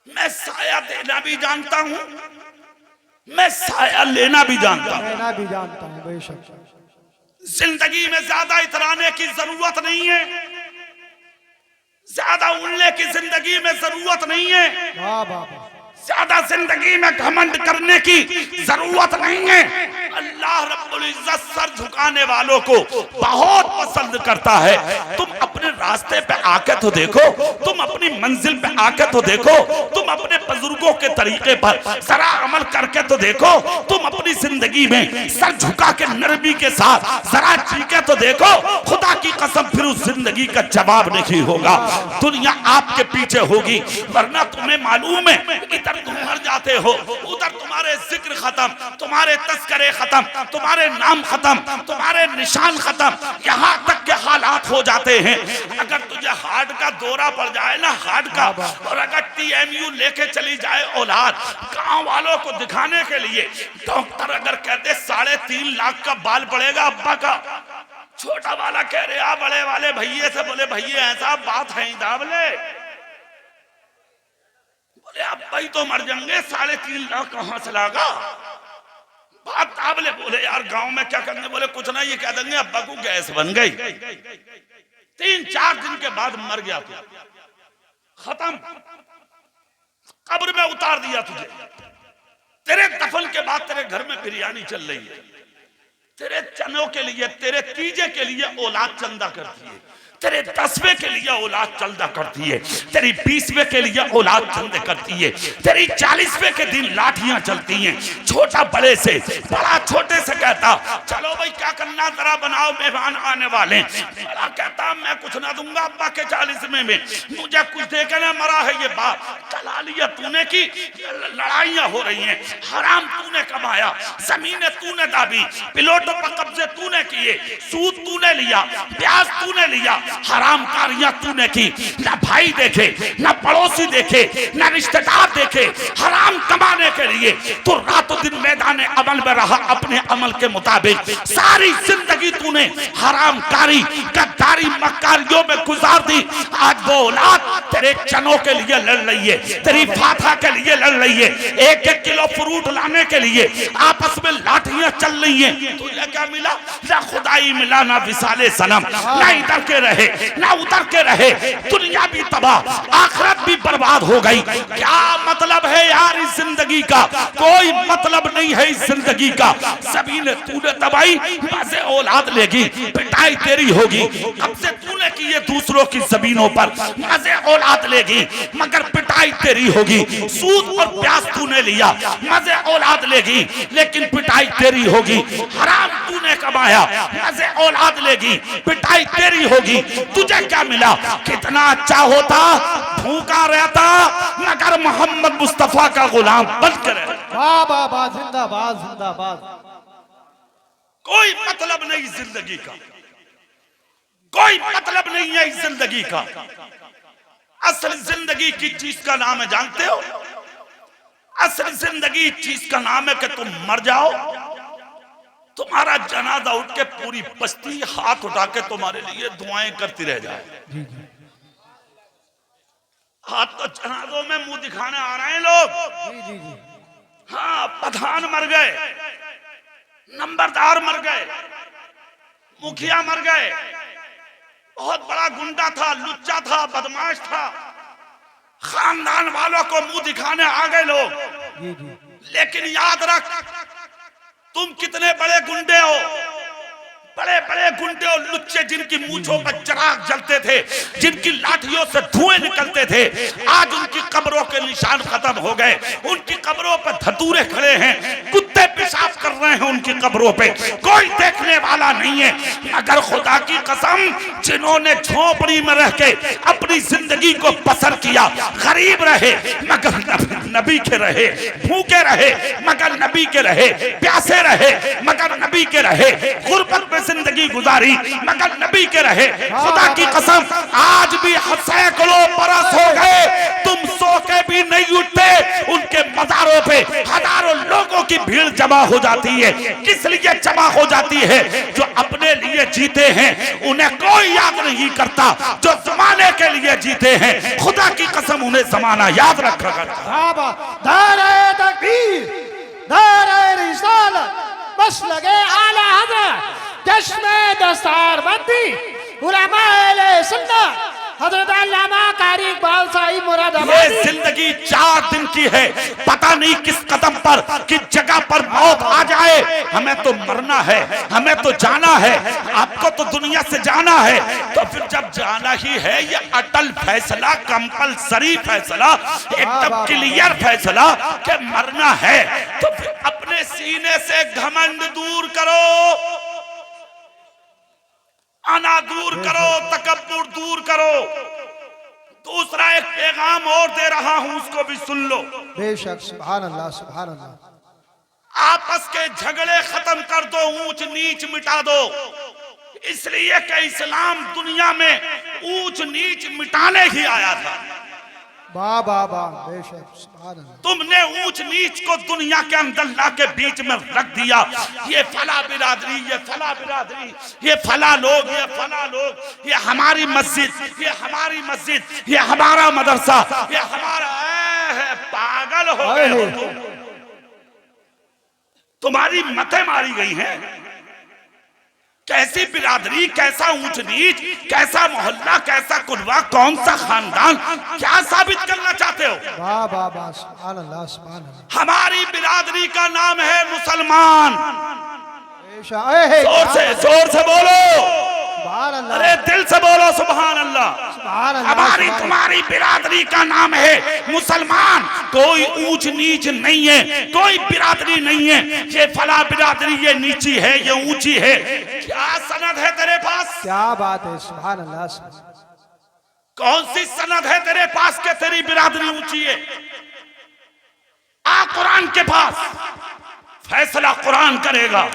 मैं साया देना भी जानता हूं, मैं साया लेना भी जानता हूं। मैं भी जानता हूं, बेशक। जिंदगी में ज्यादा इतराने की जरूरत नहीं है, ज्यादा उड़ने की जिंदगी में जरूरत नहीं है, वाह वाह वाह। ज्यादा जिंदगी में घमंड करने की जरूरत नहीं है। अल्लाह रब्बुल इज्जत सर झुकाने वालों को बहुत पसंद करता है। तुम अपने रास्ते पे आके तो देखो, तुम अपनी मंजिल पे आके तो देखो, तुम अपने बुजुर्गों के तरीके पर जरा अमल करके तो देखो, तुम अपनी जिंदगी में सर झुका के नरमी के साथ जरा चीखे तो देखो। खुदा की कसम फिर उस जिंदगी का जवाब नहीं होगा, दुनिया आपके पीछे होगी। वरना तुम्हें मालूम है इधर तुम मर जाते हो, उधर तुम्हारे जिक्र खत्म, तुम्हारे तस्करे खत्म, तुम्हारे नाम खत्म, तुम्हारे निशान खत्म, यहाँ तक के हालात हो जाते हैं। अगर तुझे हार्ट का दौरा पड़ जाए ना, हार्ट का, और अगर TMU लेके चली जाए औलाद गांव वालों को दिखाने के लिए, डॉक्टर अगर कहते 3.5 लाख का बाल पड़ेगा अब्बा का, छोटा वाला कह रहे आ बड़े वाले भैया से, बोले भैया ऐसा बात है दाबले, बोले अब्बा ही तो मर जाएंगे, 3.5 लाख कहां से लागा बात दाबले। बोले यार गांव में क्या करने, बोले कुछ ना, ये कह देंगे अब्बा को गैस बन गई। 3-4 दिन के बाद मर गया तू, खत्म, कब्र में उतार दिया तुझे। तेरे दफन के बाद तेरे घर में बिरयानी चल रही है, तेरे चनों के लिए, तेरे तीजे के लिए औलाद चंदा करती है, तेरे 10वें के लिए औलाद चंदा करती है, तेरी 20वें के लिए औलाद चंदे करती है, तेरी 40वें के दिन लाठियां चलती हैं। छोटा बड़े से, बड़ा छोटे से कहता चलो भाई क्या करना जरा बनाओ, मेहमान आने वाले। बड़ा कहता मैं कुछ ना दूंगा अब्बा के 40वें में, मुझे कुछ देके ना मरा है ये बात। दलालियां तूने की, लड़ाइयां हो रही हैं, हराम तूने कमाया, जमीनें तूने दाबी, पिलोटों पर कब्जे तूने किए, सूद तूने लिया, ब्याज तूने लिया, हराम कारियां तूने की। ना भाई देखे, ना पड़ोसी देखे, ना रिश्तेदार देखे, हराम कमाने के लिए तो रातों दिन मैदान अमल में रहा अपने अमल के मुताबिक। सारी जिंदगी तूने हराम कारी, गद्दारी, मक्कारियों में गुजार दी। आज वो औलाद तेरे चनों के लिए लड़ रही है, तेरी फाथा के लिए लड़ रही है, 1-1 किलो फ्रूट लाने के लिए आपस में लाठियां चल रही हैं। तुझे क्या मिला? ना खुदाई मिला, ना विसाले सनम, ना इधर के रहे ना उतर के रहे, दुनिया भी तबाह, आखिरत भी बर्बाद हो गई। क्या मतलब है यार इस जिंदगी का? कोई मतलब नहीं है इस जिंदगी का। सभी ने तूने तबाही, मजे औलाद लेगी, पिटाई तेरी होगी। कब से तूने की ये दूसरों की जमीनों पर, मजे औलाद लेगी मगर पिटाई तेरी होगी। सूद और ब्याज तूने लिया, मजे औलाद लेगी लेकिन पिटाई तेरी होगी। हराम तूने कमाया, मजे औलाद लेगी, पिटाई तेरी होगी। तुझे क्या मिला? कितना अच्छा होता, भूखा रहता मगर मोहम्मद मुस्तफा का गुलाम बनकर रहता। वाह वाह वाह, जिंदाबाद जिंदाबाद। कोई मतलब नहीं जिंदगी का, कोई मतलब नहीं है इस जिंदगी का। असल जिंदगी की चीज का नाम है जानते हो? असल जिंदगी चीज का नाम है कि तुम मर जाओ, तुम्हारा जनाजा उठ के पूरी बस्ती हाथ उठा के तुम्हारे लिए दुआएं करती रह जाए। हाथ तो जनाजों में मुंह दिखाने आ रहे हैं लोग। हाँ, प्रधान मर गए, नंबरदार मर गए, मुखिया मर गए, बहुत बड़ा गुंडा था, लुच्चा था, बदमाश था, खानदान वालों को मुंह दिखाने आ गए लोग। लेकिन याद रख, तुम कितने बड़े गुंडे हो, बड़े बड़े गुंडे और लुच्चे जिनकी मूंछों पर चिराग जलते थे, जिनकी लाठियों से धुएं निकलते थे, आज उनकी कब्रों के निशान खत्म हो गए। उनकी कब्रों पर धतूरे खड़े हैं, कुत्ते पेशाब कर रहे हैं उनकी कब्रों पे, कोई देखने वाला नहीं है। मगर खुदा की कसम, जिन्होंने झोपड़ी में रह के अपनी जिंदगी को बसर किया, गरीब रहे मगर नबी के रहे, भूखे रहे मगर नबी के रहे, प्यासे रहे मगर नबी के रहे, गुर्बत में जिंदगी गुजारी मगर नबी के रहे। खुदा की कसम, आज भी सैकड़ों बरस हो गए, तुम सो के भी नहीं उठते, उनके मज़ारों पे हजारों लोगों की भीड़ जमा हो जाती है। किस लिए जमा हो जाती है? जो अपने लिए जीते हैं उन्हें कोई याद नहीं करता, जो जमाने के लिए जीते हैं खुदा की कसम उन्हें जमाना याद रखा करता। नारे तकबीर, नारे रिसालत, बस लगे आला हज़रत चश्मे दस्तार बंदी उलमा अहले सुन्नत हजरत अल्लामा कारी इकबाल साहिब मुरादाबादी। ये जिंदगी 4 दिन की है, पता नहीं किस कदम पर किस जगह पर मौत आ जाए। हमें तो मरना है, हमें तो जाना है, आपको तो दुनिया से जाना है। तो फिर जब जाना ही है, ये अटल फैसला, कंपलसरी फैसला, एकदम क्लियर फैसला कि मरना है, तो फिर अपने सीने से घमंड दूर करो, आना दूर करो, तकब्बुर दूर करो। दूसरा एक पैगाम और दे रहा हूं, उसको भी सुन लो। बेशक, सुभान अल्लाह, सुभान अल्लाह। आपस के झगड़े खत्म कर दो, ऊंच नीच मिटा दो। इसलिए कि इस्लाम दुनिया में ऊंच नीच मिटाने ही आया था। वाह वाह वाह, बेशक, सुभान अल्लाह। तुमने ऊंच नीच को दुनिया के अंदर ला के बीच में रख दिया। ये फला बिरादरी, ये फला बिरादरी, ये फला लोग, ये फला लोग, ये हमारी मस्जिद, ये हमारी मस्जिद, ये हमारा मदरसा, ये हमारा है। पागल हो गए हो तुम। तुम्हारी मतें मारी गई हैं। कैसी बिरादरी, कैसा ऊंच नीच, कैसा मोहल्ला, कैसा कुनबा, कौन सा खानदान, क्या साबित करना चाहते हो? वाह वाह वाह, सुभान अल्लाह, सुभान अल्लाह। हमारी बिरादरी का नाम है मुसलमान। जोर से बोलो, सुभान अल्लाह। अरे दिल से बोलो सुभान अल्लाह। सुभान अल्लाह। हमारी तुम्हारी बिरादरी का नाम है मुसलमान। कोई ऊंच नीच नहीं है, कोई बिरादरी नहीं है। ये फला बिरादरी, ये नीची है, ये ऊंची है। क्या सनद है तेरे पास? क्या बात है, सुभान अल्लाह। कौन सी सनद है तेरे पास के तेरी बिरादरी ऊंची है? आ कुरान के पास, फैसला कुरान करेगा।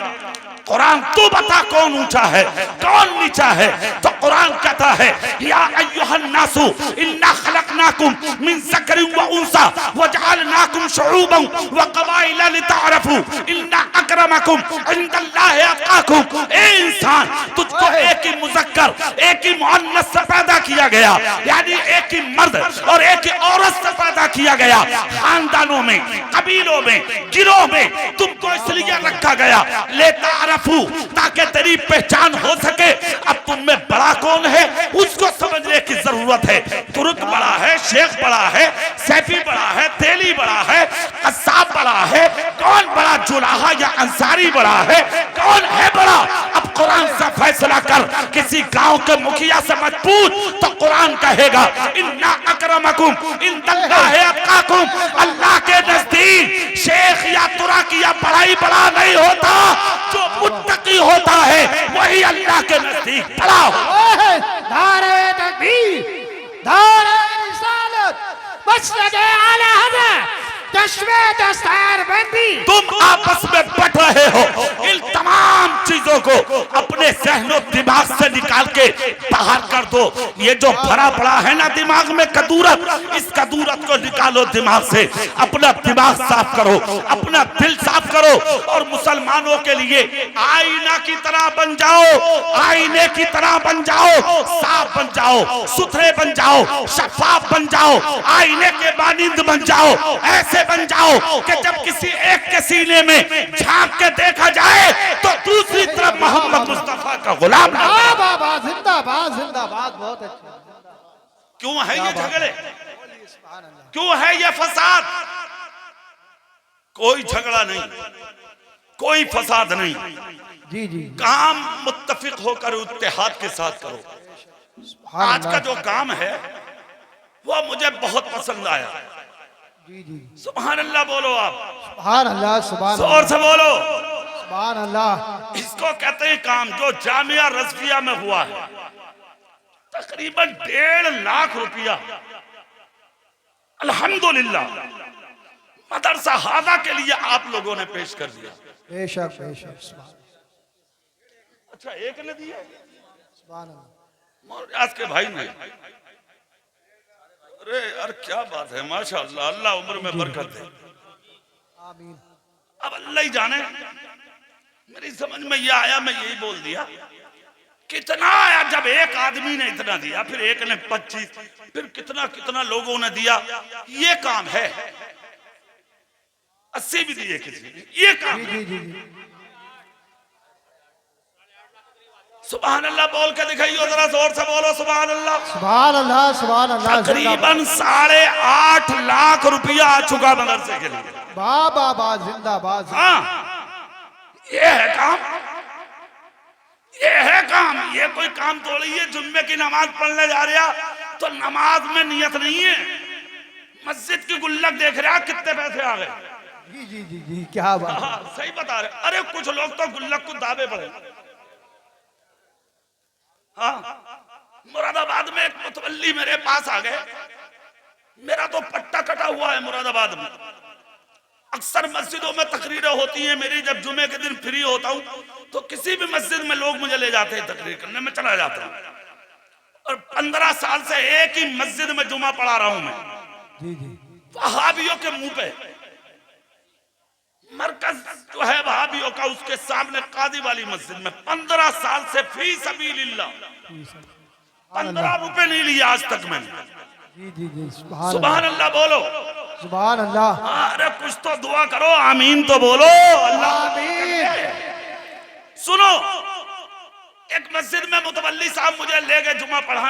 कुरान तू बता कौन ऊंचा है, कौन नीचा है। तो कुरान कहता है, या अय्युहन नासु इन्ना खलकनाकुम मिन ज़करिन व उन्सा व जअलनाकुम शुऊबन व क़बाइला लितअरफू इन्ना अक्रमकुम इंदल्लाहि अत्क़ाकुम। ए इंसान, तुझको एक ही मुज़क्कर, एक ही मुअन्नस से पैदा किया गया, यानी एक ही मर्द और एक ही औरत से पैदा किया गया। खानदानों में, कबीलों में, गिरोह में तुमको इसलिए रखा गया, लेता ताकि तेरी पहचान हो सके। अब तुम में बड़ा कौन है उसको समझने की जरूरत है। तुर्क बड़ा है, शेख बड़ा है, सैफी बड़ा है, तेली बड़ा है, कस्साब बड़ा है। कौन बड़ा, जुलाहा या अंसारी बड़ा है? कौन है बड़ा? अब कुरान से फैसला कर। किसी गांव के मुखिया से मत पूछ, तो कुरान कहेगा, इन्ना अकरमकुम इंदल्लाहि अत्क़ाकुम। अल्लाह के नजदीक शेख या तुराकी या पढ़ाई बड़ा नहीं होता, जो मुत्तकी होता है वही अल्लाह के नजदीक बड़ा होता है। नारे तकबीर, नारे रिसालत, मसलक आला हज़रत, चश्मे दस्तार बंदी। तुम आपस में बट रहे हो। इन तमाम चीजों को अपने ज़हनो दिमाग से निकाल के बाहर कर दो। ये जो भरा पड़ा है ना दिमाग में कदूरत, इस कदूरत को निकालो दिमाग से। अपना दिमाग साफ करो, अपना दिल साफ करो, और मुसलमानों के लिए आईना की तरह बन जाओ, आईने की तरह बन जाओ, साफ बन जाओ, सुथरे बन जाओ, शफाफ बन जाओ, आईने के मानिंद बन जाओ। ऐसे बन जाओ कि जब किसी एक के सीने में झांक के देखा जाए तो दूसरी तरफ मोहम्मद मुस्तफा का गुलाम। जिंदाबाद, जिंदाबाद, बहुत अच्छा। क्यों है ये झगड़े, क्यों है ये फसाद? कोई झगड़ा नहीं, कोई फसाद नहीं। जी जी, काम मुत्तफिक होकर इत्तेहाद के साथ करो। आज का जो काम है वो मुझे बहुत पसंद आया। जी जी, सुभान अल्लाह बोलो आप, सुभान अल्लाह, सुभान जोर से बोलो। सुभान अल्लाह। इसको कहते हैं काम, जो जामिया रज़विया में हुआ है। तकरीबन 1.5 लाख रुपया अल्हम्दुलिल्लाह मदरसा हादा के लिए आप लोगों ने पेश कर दिया। बेशक, बेशक। अच्छा, एक ने दिया, सुभान अल्लाह। मौलाना के भाई ने। अरे यार क्या बात है, माशाअल्लाह, अल्लाह उम्र में बरकत दे। आमीन। अब अल्लाह ही जाने, मेरी समझ में ये आया, मैं यही बोल दिया। कितना आया जब एक आदमी ने इतना दिया, फिर एक ने 25, फिर कितना कितना लोगों ने दिया। ये काम है। 80 भी दिए किसी ने, ये काम। जी जी जी, सुभान अल्लाह बोल के दिखाइयो, जरा जोर से बोलो सुभान अल्लाह। सुभान अल्लाह, सुभान अल्लाह। तकरीबन 8.5 लाख रुपया आ चुका मदरसे के लिए। वाह वाह वाह, जिंदाबाद। हाँ, ये है काम, ये है काम। ये कोई काम थोड़ी है जुम्मे की नमाज पढ़ने जा रहा तो नमाज में नियत नहीं है, मस्जिद की गुल्लक देख रहा कितने पैसे आ गए। जी जी जी जी, क्या बात। हाँ, सही बता रहे। अरे कुछ लोग तो गुल्लक को दावे पड़े। हाँ, मुरादाबाद में एक मुतवल्ली मेरे पास आ गए। मेरा तो पट्टा कटा हुआ है मुरादाबाद में। अक्सर मस्जिदों में तकरीरें होती हैं मेरी, जब जुमे के दिन फ्री होता हूं तो किसी भी मस्जिद में लोग मुझे ले जाते हैं तकरीर करने में, चला जाता हूं। और 15 साल से एक ही मस्जिद में जुमा पढ़ा रहा हूं मैं। जी जी। वहाबियों के मुंह पे मरकज जो है वहाबियों का, उसके सामने कादी वाली मस्जिद में 15 साल से फी सबीलिल्लाह 15 रुपए नहीं लिया आज तक मैंने। जी जी जी, सुभान अल्लाह बोलो। सुभान अल्लाह। अरे कुछ तो दुआ करो, आमीन तो बोलो। अल्लाह सुनो, एक मस्जिद में मुतवल्ली साहब मुझे ले गए जुमा पढ़ाने।